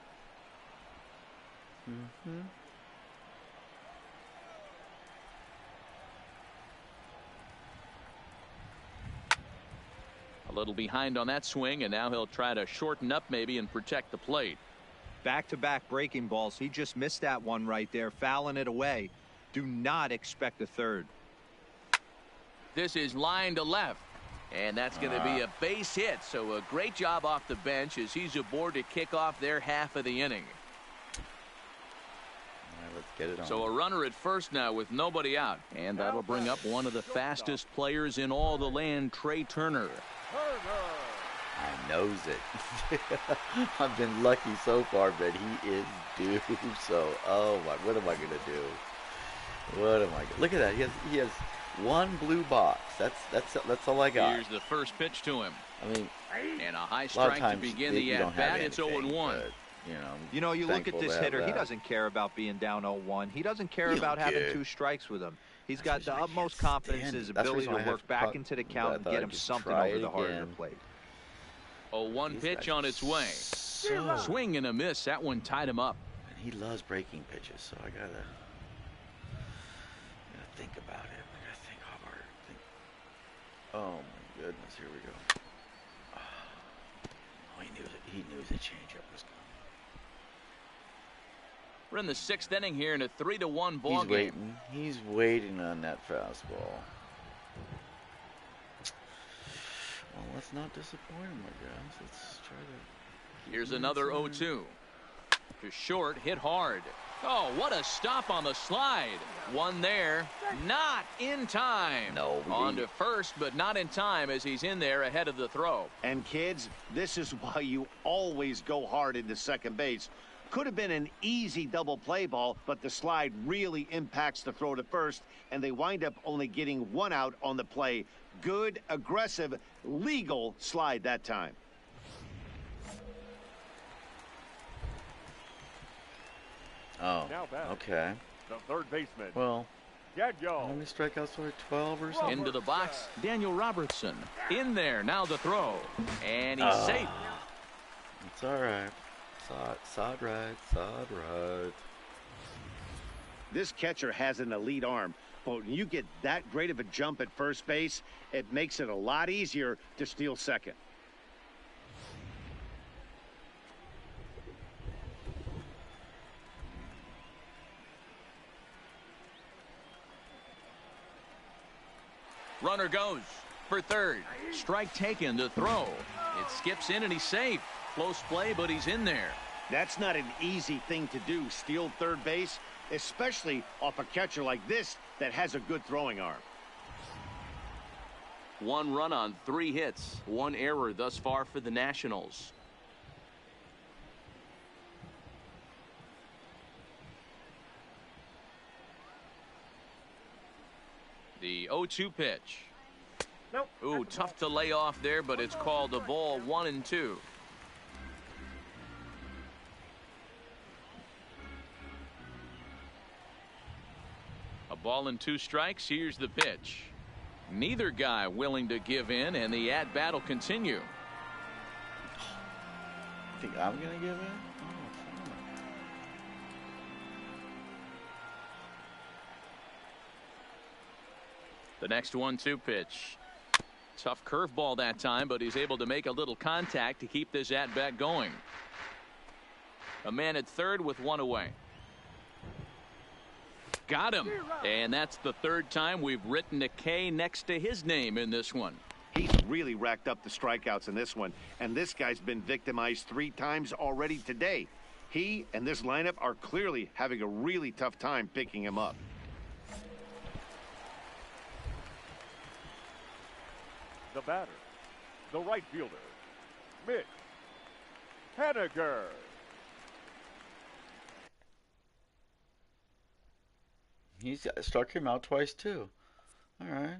A little behind on that swing, and now he'll try to shorten up maybe and protect the plate. Back-to-back breaking balls. He just missed that one right there, fouling it away. Do not expect a third. This is line to left, and that's going to be a base hit. So a great job off the bench as he's aboard to kick off their half of the inning. All right, let's get it on. So a runner at first now with nobody out, and that'll bring up one of the fastest players in all the land, Trey Turner. I knows it. I've been lucky so far, but he is due. So, oh my, what am I gonna do? What am I gonna look at that? He has one blue box. That's all I got. Here's the first pitch to him. I mean, And a high A lot of strike to times begin you the don't have at-bat. It's anything, 0-1. but, You know, you look at thankful this to have hitter. He that. doesn't care about being down 0-1. He doesn't care You about don't having care. 2 strikes with him. He's That's got the the reason I utmost can't confidence in stand his it. That's the ability reason to why I have work back into the I count and thought get I'd him just something try over it the heart of the again. plate. 0-1 These pitch guys on are its way. So, Swing and a miss. That one tied him up. and he loves breaking pitches, so I gotta think about it. I gotta think hard. Oh my goodness, here we go. Oh, he knew it. He knew the changeup was coming. We're in the 6th inning here in a 3-1 ball He's game. waiting. He's waiting on that fastball. Well, let's not disappoint him, I guess. Let's try to. Here's another 0-2. To short, hit hard. Oh, what a stop on the slide. One there, not in time. No, On to first, but not in time as he's in there ahead of the throw. And kids, this is why you always go hard into second base. Could have been an easy double play ball, but the slide really impacts the throw to first, and they wind up only getting 1 out on the play. Good, aggressive, legal slide that time. Oh, Now back. okay. The third baseman. Well, how Daniel. many strikeouts were 12 or something? Into the box, Daniel Robertson. In there, now the throw. And he's safe. It's all right. Sod right. This catcher has an elite arm, but when you get that great of a jump at first base, it makes it a lot easier to steal second. Runner goes for third. Strike taken to throw. It skips in and he's safe. Close play, but he's in there. That's not an easy thing to do, steal third base, especially off a catcher like this that has a good throwing arm. 1 run on 3 hits. 1 error thus far for the Nationals. The 0-2 pitch. Nope. Ooh, tough to lay off there, but it's called a ball. 1-2. A ball and 2 strikes. Here's the pitch. Neither guy willing to give in, and the at-bat will continue. Think I'm gonna give in? Oh, fine. The next 1-2 pitch. Tough curveball that time, but he's able to make a little contact to keep this at-bat going. A man at third with 1 away. Got him. And that's the 3rd time we've written a K next to his name in this one. He's really racked up the strikeouts in this one, and this guy's been victimized 3 times already today. He and this lineup are clearly having a really tough time picking him up. The batter. The right fielder. Mitch Haniger. He's struck him out twice too. All right.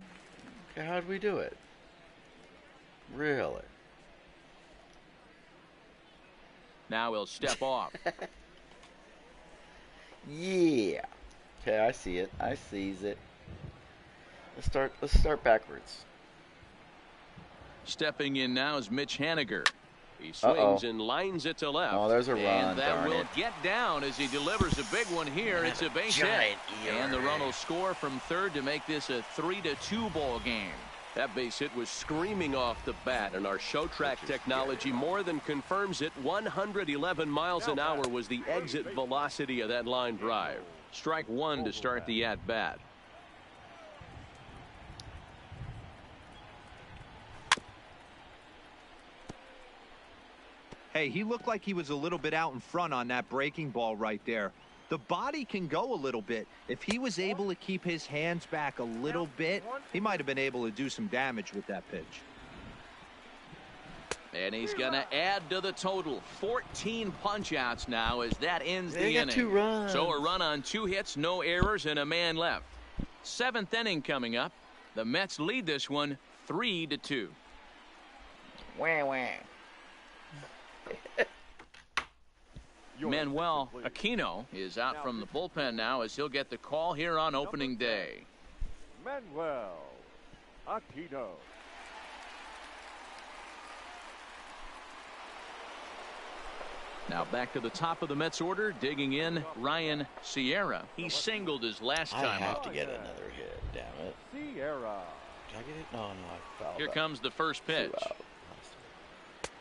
Okay, how'd we do it? Really? Now he'll step off. Yeah. Okay, I see it. I sees it. Let's start backwards. Stepping in now is Mitch Haniger. He swings and lines it to left. Oh, there's a run. And that darn will it. get down as he delivers a big one here. It's a base hit. Giant And the ERA. run will score from third to make this a 3-2 ball game. That base hit was screaming off the bat, and our show track technology more than confirms it. 111 miles an hour was the exit velocity of that line drive. Strike 1 to start the at-bat. Hey, he looked like he was a little bit out in front on that breaking ball right there. The body can go a little bit. If he was able to keep his hands back a little bit, he might have been able to do some damage with that pitch. And he's going to add to the total. 14 punch-outs now as that ends They the got inning. 2 runs. So a run on 2 hits, no errors, and a man left. 7th inning coming up. The Mets lead this one 3-2. Wah, wah. Manuel Aquino is out from the bullpen now as he'll get the call here on opening day. Manuel Aquino. Now back to the top of the Mets order, digging in Ryan Sierra. He singled his last I time have up. to get another hit, damn it. Sierra. Did I get it? No, I fouled Here up. comes the first pitch. 2 out.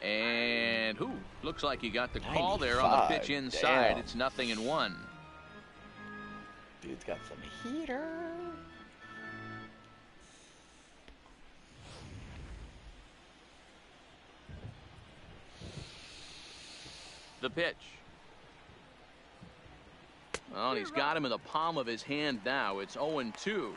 And looks like he got the call there on the pitch 95, inside. damn. It's 0-1. Dude's got some heater. The pitch. Well, and he's got him in the palm of his hand now. It's 0-2.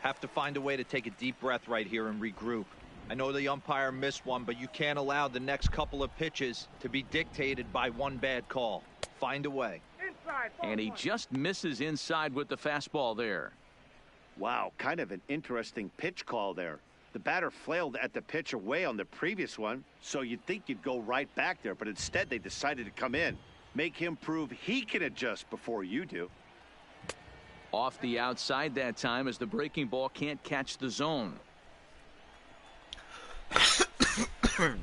Have to find a way to take a deep breath right here and regroup. I know the umpire missed one, but you can't allow the next couple of pitches to be dictated by one bad call. Find a way. Inside. And he just misses inside with the fastball there. Wow, kind of an interesting pitch call there. The batter flailed at the pitch away on the previous one, so you'd think you'd go right back there, but instead they decided to come in. Make him prove he can adjust before you do. Off the outside that time as the breaking ball can't catch the zone. Shit.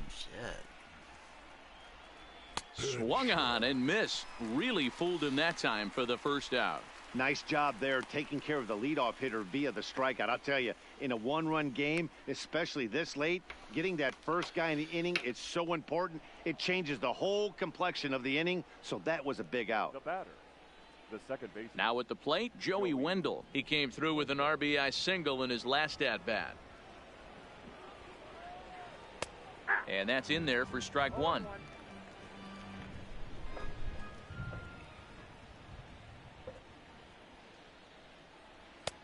Swung on and missed. Really fooled him that time for the first out. Nice job there taking care of the leadoff hitter via the strikeout. I'll tell you, in a one-run game, especially this late, getting that first guy in the inning, it's so important. It changes the whole complexion of the inning, so that was a big out. The batter. The second baseman. Now at the plate, Joey Wendell. He came through with an RBI single in his last at-bat. And that's in there for strike one.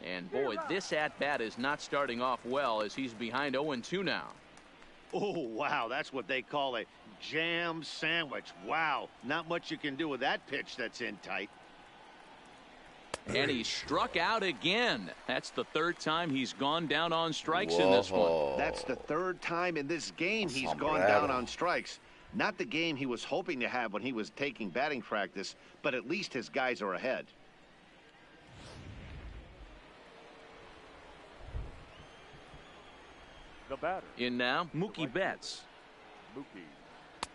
And boy, this at-bat is not starting off well as he's behind 0-2 now. Oh, wow, that's what they call a jam sandwich. Wow, not much you can do with that pitch that's in tight. And he struck out again. That's the third time he's gone down on strikes in this one. That's the third time in this game he's gone Sombrero. down on strikes. Not the game he was hoping to have when he was taking batting practice, but at least his guys are ahead. The batter. In now, Mookie Betts. Mookie.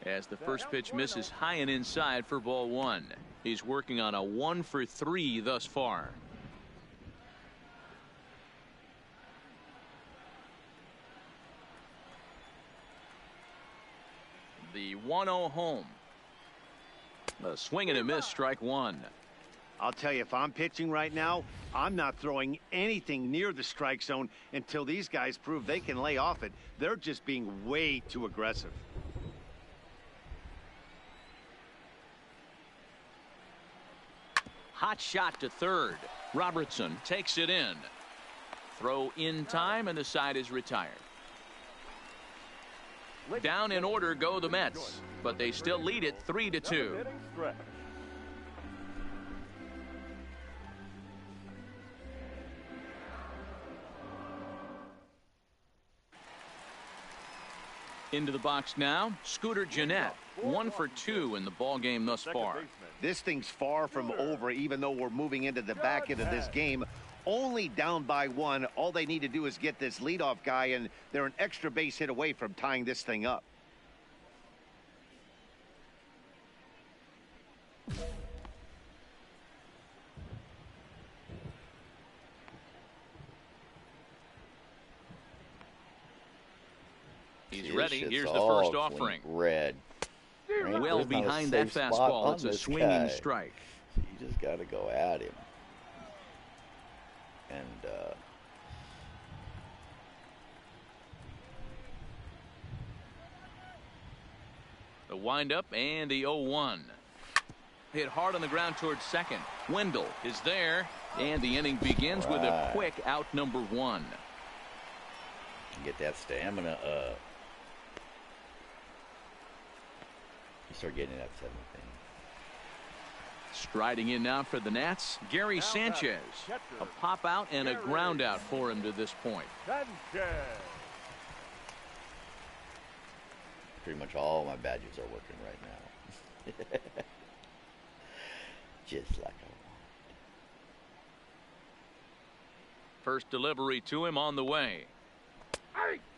As the first pitch misses high and inside for ball one. He's working on a 1-for-3 thus far. The 1-0 home. A swing and a miss, strike one. I'll tell you, if I'm pitching right now, I'm not throwing anything near the strike zone until these guys prove they can lay off it. They're just being way too aggressive. Hot shot to third. Robertson takes it in. Throw in time, and the side is retired. Down in order go the Mets, but they still lead it 3-2. Into the box now, Scooter Gennett, 1-for-2 in the ball game thus far. This thing's far from over, even though we're moving into the back end of this game. Only down by one. All they need to do is get this leadoff guy, and they're an extra base hit away from tying this thing up. He's This ready. shit's Here's the all first offering. Red. Right? Well There's not a behind that safe spot fastball. on It's a this swinging guy. strike. So you just got to go at him. And The windup and the 0-1. Hit hard on the ground towards second. Wendell is there, and the inning begins with a Right. quick out number one. get that stamina up. You start getting that 7 thing. Striding in now for the Nats, Gary Sanchez. A pop out and a ground out for him to this point. Sanchez. Pretty much all my badges are working right now. Just like I want. First delivery to him on the way.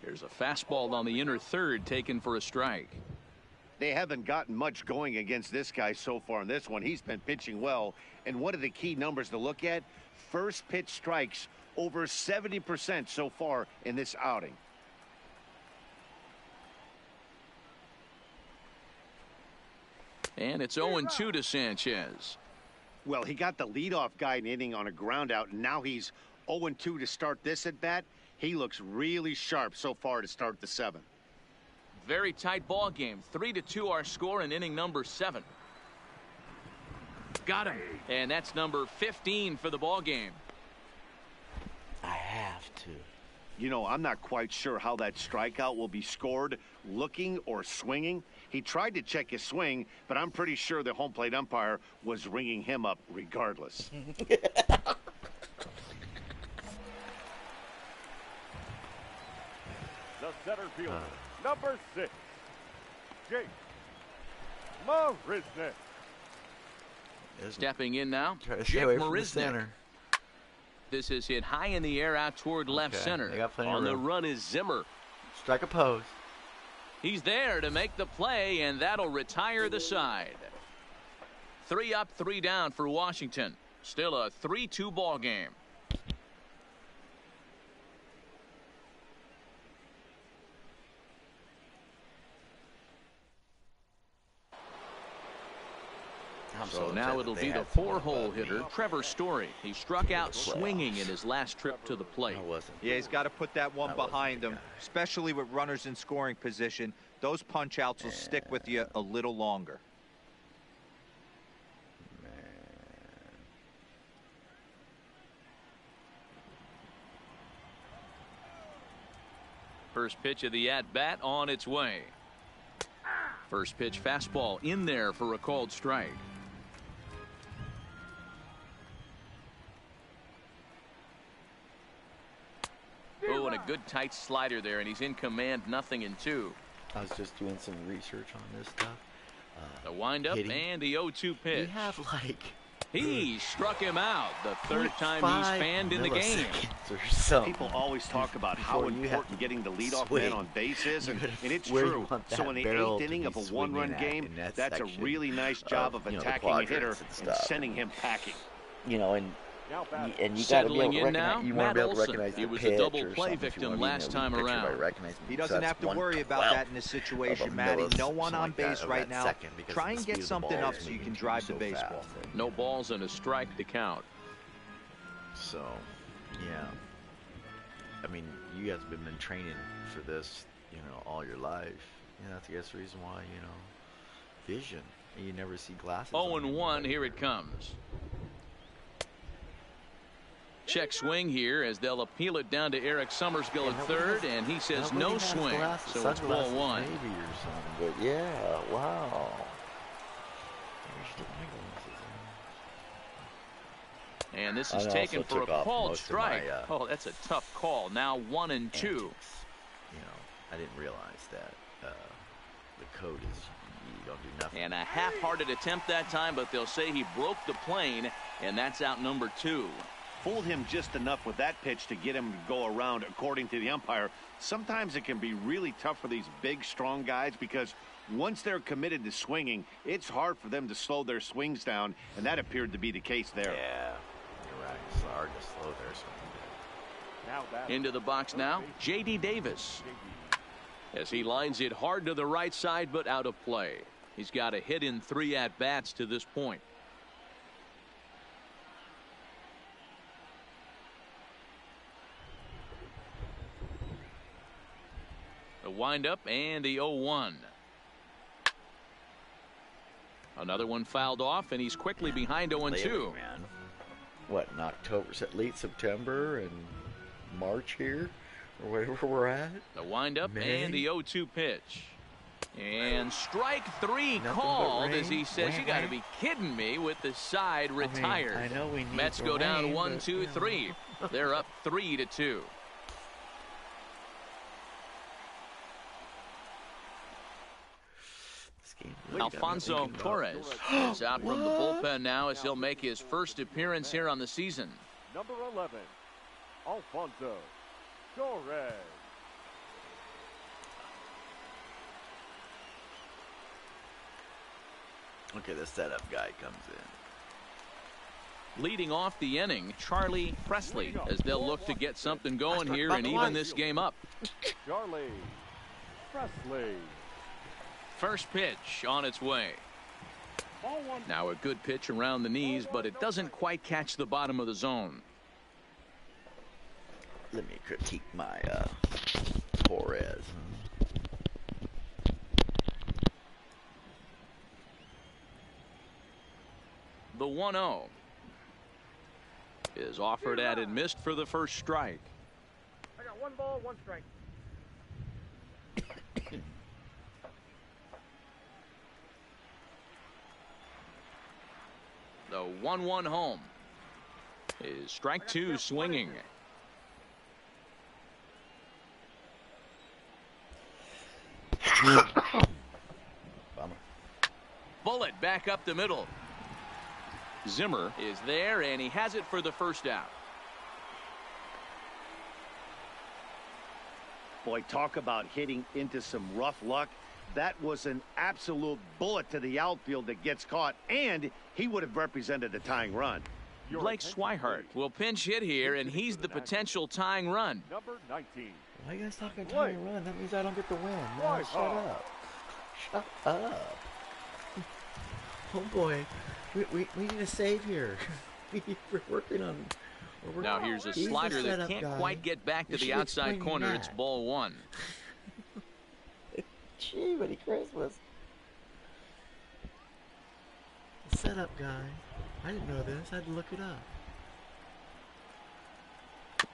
Here's a fastball on the inner third taken for a strike. They haven't gotten much going against this guy so far in this one. He's been pitching well. And one of the key numbers to look at, first pitch strikes over 70% so far in this outing. And it's 0-2 to Sanchez. Well, he got the leadoff guy in inning on a ground out, and now he's 0-2 to start this at bat. He looks really sharp so far to start the 7th. Very tight ball game. 3-2 our score in inning number 7. Got him. And that's number 15 for the ball game. I have to. You know, I'm not quite sure how that strikeout will be scored, looking or swinging. He tried to check his swing, but I'm pretty sure the home plate umpire was ringing him up regardless. The center fielder, number 6, Jake Marisnick. Stepping in now, Try to stay Jake away from the Marisnick. center. This is hit high in the air out toward left Okay, center. they got plenty of On the room. run is Zimmer. Strike a pose. He's there to make the play, and that'll retire the side. 3 up, 3 down for Washington. Still a 3-2 ball game. So now it'll be the 4-hole hitter, Trevor Story. He struck out swinging in his last trip to the plate. I wasn't. Yeah, he's got to put that one That wasn't behind the him, guy. especially with runners in scoring position. Those punch outs will stick with you a little longer. First pitch of the at-bat on its way. First pitch fastball in there for a called strike. Oh, and a good tight slider there, and he's in command, 0-2. I was just doing some research on this stuff. The windup hitting. and the 0-2 We pitch. have like He struck him out. The third time he's 0.5 fanned in the game. milliseconds or something. People always talk about how Before you have important to getting the leadoff swing. man on base is, and it's Where you true. want So that in the barrel 8th to inning be of a one-run swinging at game, in that that's a section really nice job of the attacking a hitter quadrants and stuff. sending him packing. You know, and Now batting. you got to be able Settling to in recognize. now, You want Matt to be able to Olson. recognize He the was a pitch double or play something if you victim want, last time picture around. by recognizing He him. So doesn't that's have to 1/12 worry about that in this of a situation, Matty. millisecond, No one something on like that, base of right that now. second, because Try the and speed get of the something ball up is so you moving can drive so the baseball. fast. And No balls and a strike to count. So, yeah. I mean, you guys have been training for this, you know, all your life. You know, that's, I guess, the reason why, you know, vision. You never see glasses. 0-1, here it comes. Check swing here as they'll appeal it down to Eric Summersgill at third, and he says no swing. So it's ball 1. Maybe or something, but yeah, wow. Maybe she took my glasses. And this I is also taken for a took off called most of my, strike. Oh, that's a tough call. Now 1-2. Antics. You know, I didn't realize that the code is you don't do nothing. And a half-hearted attempt that time, but they'll say he broke the plane, and that's out number 2. Fooled him just enough with that pitch to get him to go around, according to the umpire. Sometimes it can be really tough for these big, strong guys because once they're committed to swinging, it's hard for them to slow their swings down, and that appeared to be the case there. Yeah, you're right. It's hard to slow their swing. Now batting. Into the box now, J.D. Davis. As he lines it hard to the right side, but out of play. He's got a hit in 3 at-bats to this point. The windup and the 0-1. Another one fouled off, and he's quickly behind 0-2. Man. What, in October, late September and March here? Or wherever we're at? The windup May? and the 0-2 pitch. And strike 3 Nothing but called rain? as he says, Rain, you got to rain? be kidding me with the side retired. I know we need Mets the go down rain, 1, but, 2, you know. 3. They're up 3-2. game. Really got me Alfonso thinking about- Torres is out from the bullpen now as he'll make his first appearance here on the season. Number 11, Alfonso Torres. Okay, the setup guy comes in. Leading off the inning, Charlie Presley, as they'll look to get something going here and even this game up. Charlie Presley. First pitch on its way. Ball one. Now a good pitch around the knees, but it doesn't quite catch the bottom of the zone. Let me critique my Torres. The 1-0 is offered at and missed for the first strike. I got 1 ball, 1 strike. The 1-1 home is strike 2 swinging. Bummer. Bullet back up the middle. Zimmer is there, and he has it for the first out. Boy, talk about hitting into some rough luck. That was an absolute bullet to the outfield that gets caught, and he would have represented the tying run. Blake Swihart will pinch hit here, and he's the potential tying run. Number 19. Why are you guys talking tying run? That means I don't get the win. No, shut up. Shut up. Oh boy. We need a save here. We're working on. Now here's a He's the slider that setup can't guy. quite get back to You the should outside explain corner. that. It's ball 1. Gee, Merry Christmas. The setup guy. I didn't know this. I had to look it up. It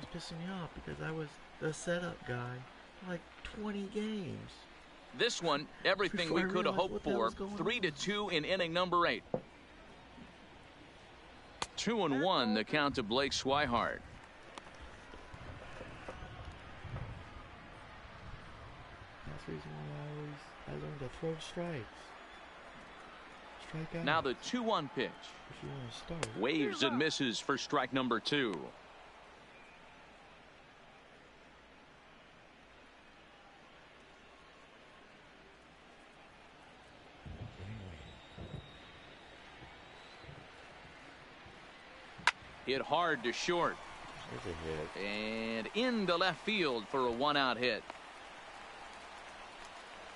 was pissing me off because I was the setup guy for like 20 games. This one, everything Before we I could have realized hoped what the hell for. was going 3-2 in inning number 8. 2-1 the count to Blake Swihart. That's the reason why I learned to throw strikes. Strike out. Now the 2-1 pitch. If you want to start. Waves and misses for strike number 2. Hit hard to short. There's a hit. And into left field for a 1-out hit.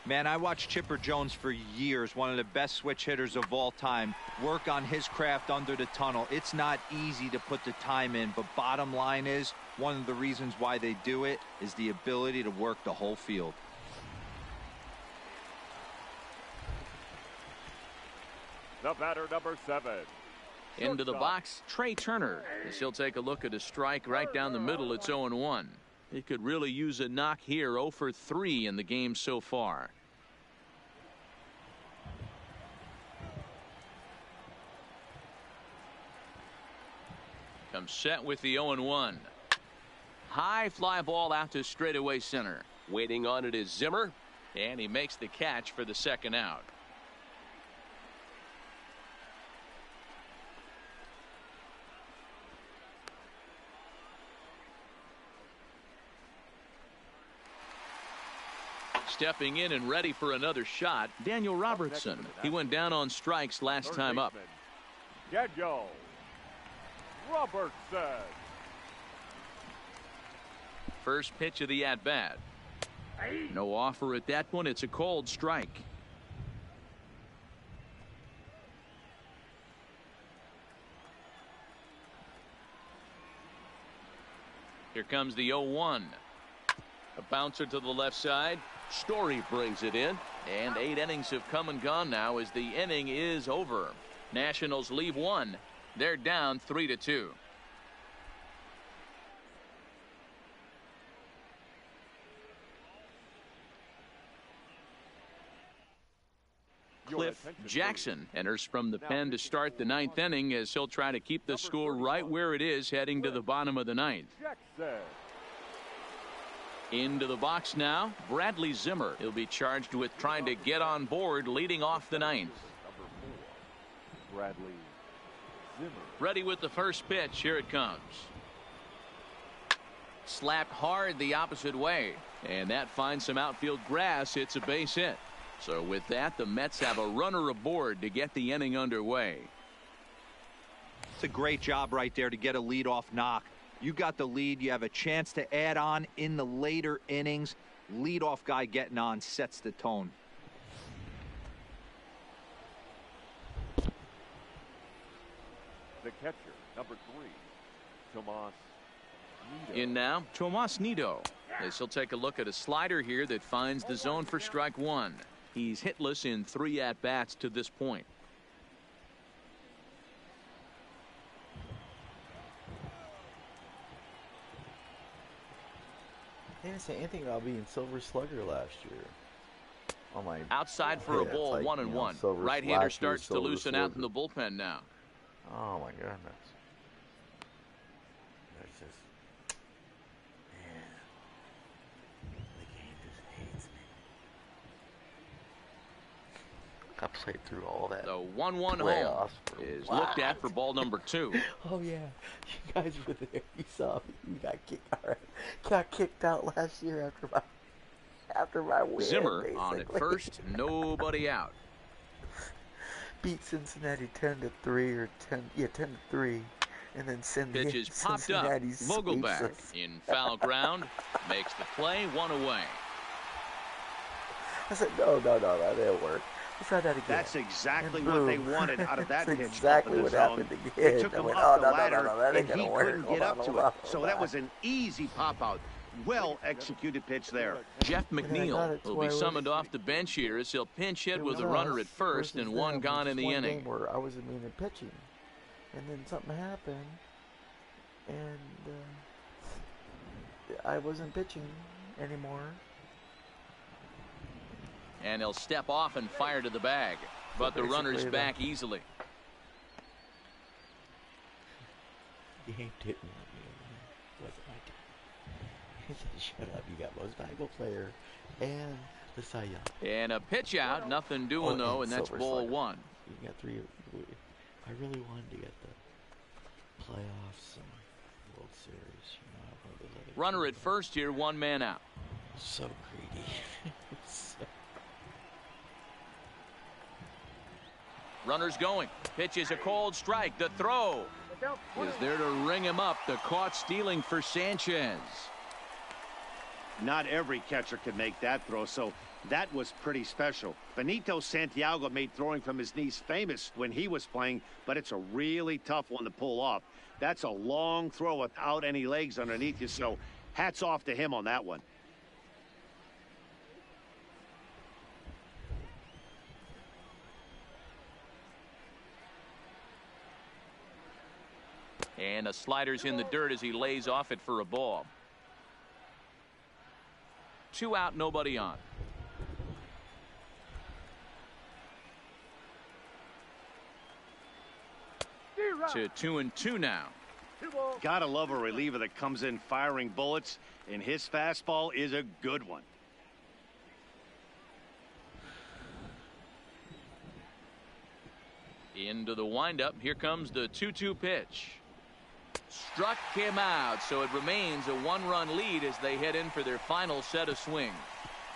Man, I watched Chipper Jones for years, one of the best switch hitters of all time, work on his craft under the tunnel. It's not easy to put the time in, but bottom line is, one of the reasons why they do it is the ability to work the whole field. The batter, number 7. Into the box, Trey Turner, as he'll take a look at a strike right down the middle. It's 0-1. He could really use a knock here. 0 for 3 in the game so far. Comes set with the 0-1. High fly ball out to straightaway center. Waiting on it is Zimmer. And he makes the catch for the second out. Stepping in and ready for another shot, Daniel Robertson. He went down on strikes last time up. Daniel Robertson. First pitch of the at-bat. No offer at that one. It's a cold strike. Here comes the 0-1. A bouncer to the left side. Story brings it in. And 8 innings have come and gone now as the inning is over. Nationals leave 1. They're down 3-2. Cliff Jackson enters from the pen to start the 9th inning as he'll try to keep the score right where it is heading to the bottom of the 9th. Jackson. Into the box now, Bradley Zimmer. He'll be charged with trying to get on board leading off the ninth. Number 4, Bradley Zimmer. Ready with the first pitch. Here it comes. Slapped hard the opposite way. And that finds some outfield grass. It's a base hit. So with that, the Mets have a runner aboard to get the inning underway. It's a great job right there to get a leadoff knock. You got the lead. You have a chance to add on in the later innings. Leadoff guy getting on sets the tone. The catcher, number 3, Tomas Nido. In now, Tomas Nido. As he'll take a look at a slider here that finds the zone for strike one. He's hitless in 3 at-bats to this point. They didn't say anything about being Silver Slugger last year. On my Outside for a yeah, ball, like, 1-1. Silver Right-hander Slacker, starts to Silver loosen out in Slugger. the bullpen now. Oh my goodness. That's just, man, the game just hates me. I played through all that. The 1-1 home playoffs for is what? looked at for ball number 2. Oh yeah, you guys were there. You saw me. You got kicked. All right, got kicked out last year after my win. Zimmer basically. on at first, nobody out. Beat Cincinnati 10-3 or 10-3, and then Pitches popped up. Cincinnati sweeps Vogelback us. in foul ground makes the play, 1 away. I said, no, that didn't work. Let's try that again. That's exactly And what they boom. wanted out of that That's pitch. exactly up in what the zone. happened again. It took I him went, off oh, the no, ladder, that ain't and gonna he work. couldn't Hold get on, up to hold it. on, So hold that on. was an easy pop out. Well executed pitch there. Jeff And I got McNeil it to will where be I was- summoned off the bench here as he'll pinch hit It with was a runner us at first versus and 1 them. gone in Just the one inning. game where I wasn't even pitching, and then something happened, and I wasn't pitching anymore. And he'll step off and fire to the bag. But the runner's basically, back easily. The game didn't want me to win. Wasn't my game. He said, "Shut up! You got most valuable player and the Cy Young." And a pitch out, nothing doing though, and that's Silver ball Slugger. 1. You got 3. I really wanted to get the playoffs and World Series. You know, I wanted those other Runner at teams. first here, 1 man out. So greedy. So- Runners going. Pitch is a cold strike. The throw is there to ring him up. The caught stealing for Sanchez. Not every catcher can make that throw, so that was pretty special. Benito Santiago made throwing from his knees famous when he was playing, but it's a really tough one to pull off. That's a long throw without any legs underneath you, so hats off to him on that one. And a slider's in the dirt as he lays off it for a ball. 2 out, nobody on. To 2-2 now. Gotta love a reliever that comes in firing bullets, and his fastball is a good one. Into the windup. Here comes the 2-2 pitch. Struck him out, so it remains a 1-run lead as they head in for their final set of swings.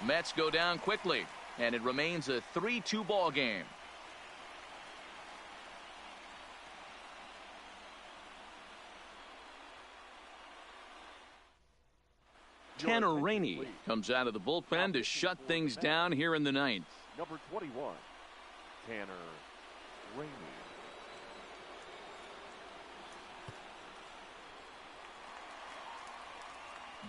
Mets go down quickly, and it remains a 3-2 ball game. Tanner Rainey comes out of the bullpen to shut things down here in the ninth. Number 21, Tanner Rainey.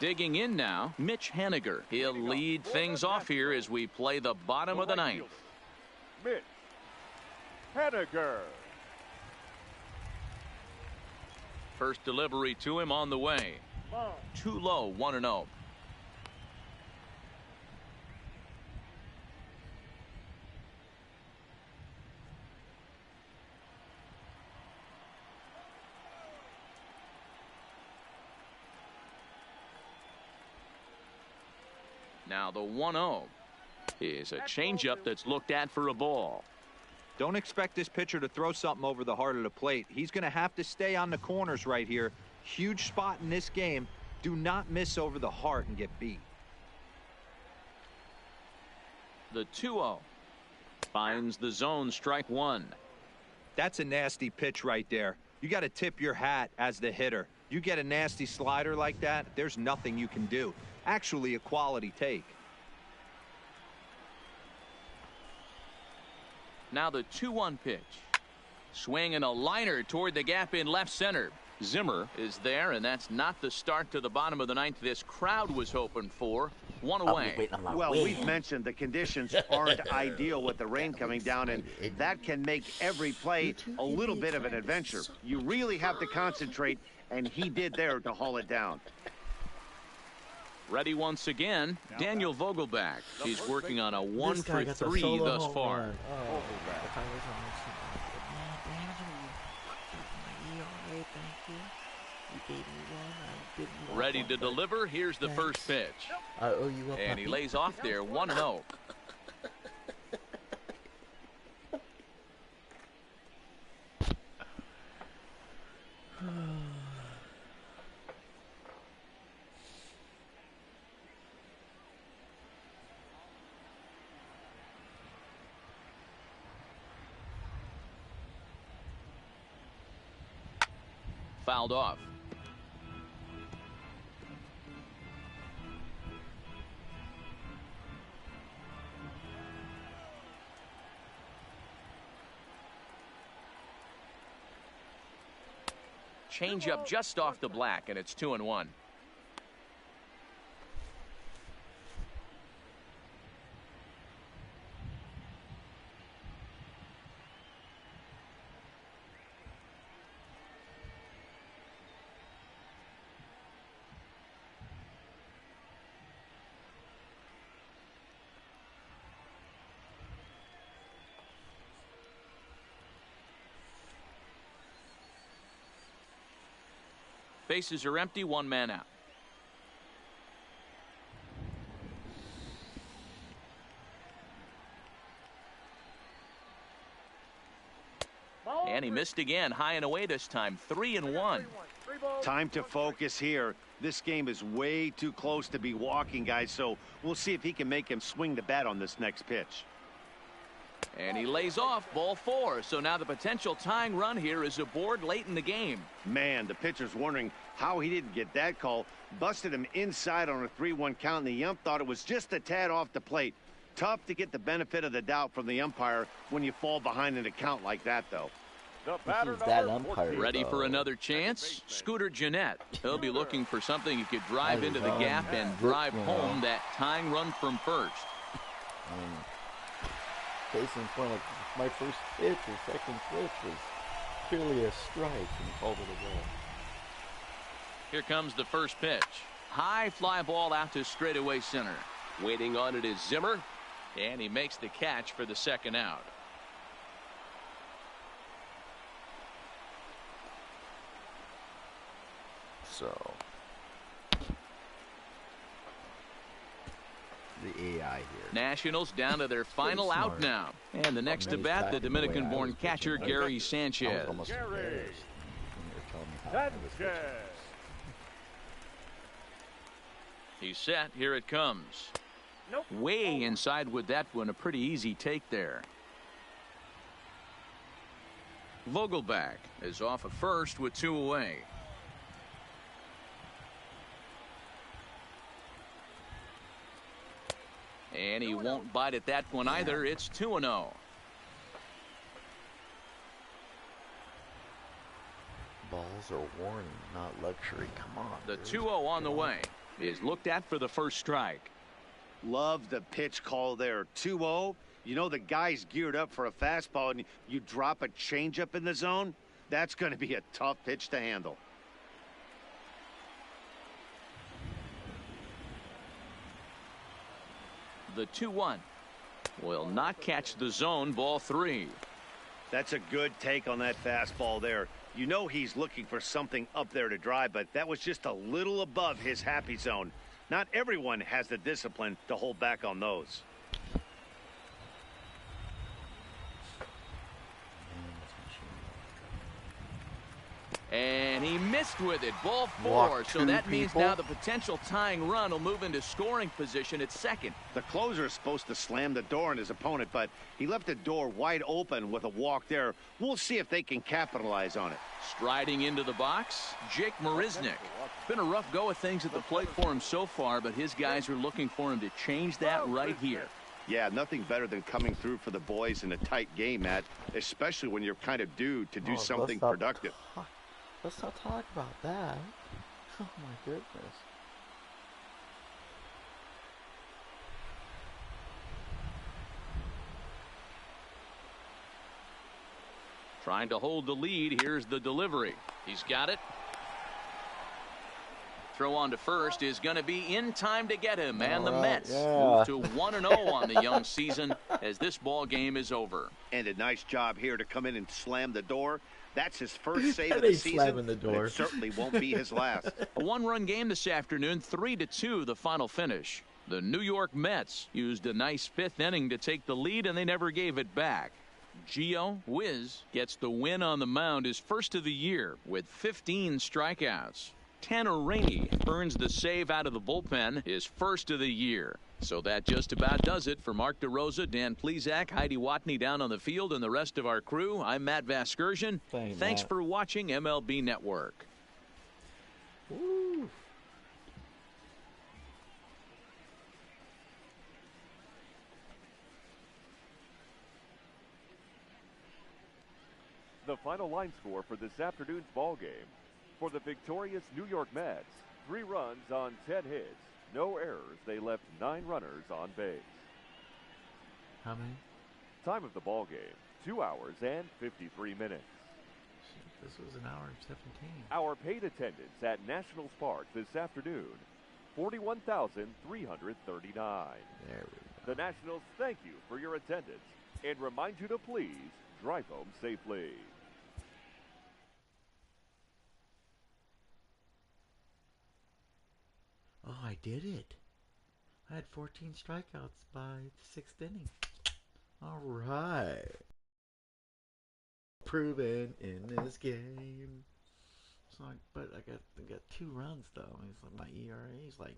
Digging in now, Mitch Haniger. He'll lead things off here as we play the bottom of the ninth. Mitch Haniger. First delivery to him on the way. Too low, 1-0. Now the 1-0 is a changeup that's looked at for a ball. Don't expect this pitcher to throw something over the heart of the plate. He's going to have to stay on the corners right here. Huge spot in this game. Do not miss over the heart and get beat. The 2-0 finds the zone, strike one. That's a nasty pitch right there. You got to tip your hat as the hitter. You get a nasty slider like that, there's nothing you can do. Actually, a quality take. Now the 2-1 pitch. Swing and a liner toward the gap in left center. Zimmer is there, and that's not the start to the bottom of the ninth this crowd was hoping for. One away. Well, we've mentioned the conditions aren't ideal with the rain coming down, and that can make every play a little bit of an adventure. You really have to concentrate, and he did there to haul it down. Ready once again, Daniel Vogelback. He's working on a 1 for 3 thus far. Ready to deliver. Here's the first pitch. And he lays off there, 1-0. Fouled off. Changeup just off the black, and it's 2-1. Bases are empty, one man out. And he missed again, high and away this time, 3-1. Time to focus here. This game is way too close to be walking, guys, so we'll see if he can make him swing the bat on this next pitch. And he lays off, ball 4. So now the potential tying run here is aboard late in the game. Man, the pitcher's wondering how he didn't get that call. Busted him inside on a 3-1 count, and the ump thought it was just a tad off the plate. Tough to get the benefit of the doubt from the umpire when you fall behind in a count like that, though. That umpire. Ready for another chance? Scooter Jeanette. He'll be looking for something he could drive into the gap and drive home that tying run from first. Case in point, like my first pitch or second pitch was purely a strike and called it a ball. Here comes the first pitch. High fly ball out to straightaway center. Waiting on it is Zimmer. And he makes the catch for the second out. So the AI here. Nationals down to their final out now. And the next to bat, the Dominican-born catcher Gary Sanchez. He's set. Here it comes. Way inside with that one. A pretty easy take there. Vogelback is off at first with 2 away. And he won't bite at that one either. It's 2-0. Balls are warning, not luxury. Come on. The 2-0 on the way is looked at for the first strike. Love the pitch call there. 2-0. You know the guy's geared up for a fastball, and you drop a changeup in the zone. That's going to be a tough pitch to handle. The 2-1 will not catch the zone, ball 3. That's a good take on that fastball there. You know he's looking for something up there to drive, but that was just a little above his happy zone. Not everyone has the discipline to hold back on those. And he missed with it. Ball 4. Walk So two that means people. now the potential tying run will move into scoring position at second. The closer is supposed to slam the door on his opponent, but he left the door wide open with a walk there. We'll see if they can capitalize on it. Striding into the box, Jake Marisnik. Been a rough go of things at the plate for him so far, but his guys are looking for him to change that right here. Yeah, nothing better than coming through for the boys in a tight game, Matt, especially when you're kind of due to do something productive. Let's not talk about that. Oh my goodness. Trying to hold the lead. Here's the delivery. He's got it. Throw on to first is going to be in time to get him. And the Mets move to 1-0 on the young season as this ball game is over. And a nice job here to come in and slam the door. That's his first save That of the ain't season. slamming the door. It certainly won't be his last. A one-run game this afternoon, 3-2 the final finish. The New York Mets used a nice fifth inning to take the lead, and they never gave it back. Gio Wiz gets the win on the mound, his first of the year with 15 strikeouts. Tanner Rainey earns the save out of the bullpen, his first of the year. So that just about does it for Mark DeRosa, Dan Plesac, Heidi Watney down on the field, and the rest of our crew. I'm Matt Vasgersian. Thanks for watching MLB Network. Woo. The final line score for this afternoon's ball game. For the victorious New York Mets, 3 runs on 10 hits, no errors. They left 9 runners on base. How many? Time of the ball game, 2 hours and 53 minutes. This was an hour and 17. Our paid attendance at Nationals Park this afternoon, 41,339. There we go. The Nationals thank you for your attendance and remind you to please drive home safely. Oh, I did it. I had 14 strikeouts by the 6th inning. All right. Proven in this game. So, but I got 2 runs though. It's like my ERA is like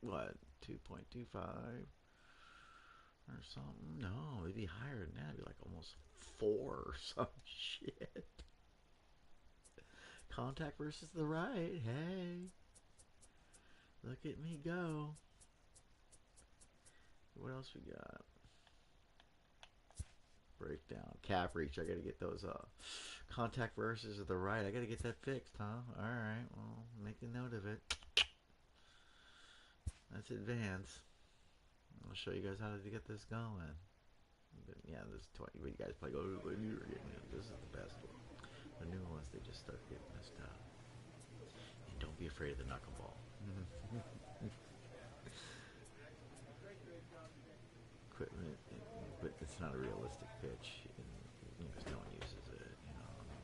what, 2.25 or something. No, it'd be higher than that. It'd be like almost 4 or some shit. Contact versus the right. Hey. Look at me go. What else we got? Breakdown. Cap reach. I gotta get those contact versus the right. I gotta get that fixed, huh? Alright, well, make a note of it. That's advanced. I'll show you guys how to get this going. But yeah, this 20. You guys play, oh, this is the best one. The new ones, they just start getting messed up. And don't be afraid of the knuckleball. Equipment, but it's not a realistic pitch. And, no one uses it.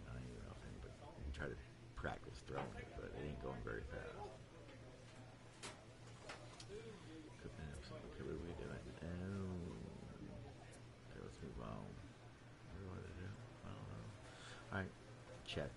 I don't even know if anybody can try to practice throwing it, but it ain't going very fast. Equipment, okay, what are we doing? Oh, okay, let's move on. What do I do? I don't know. All right, check.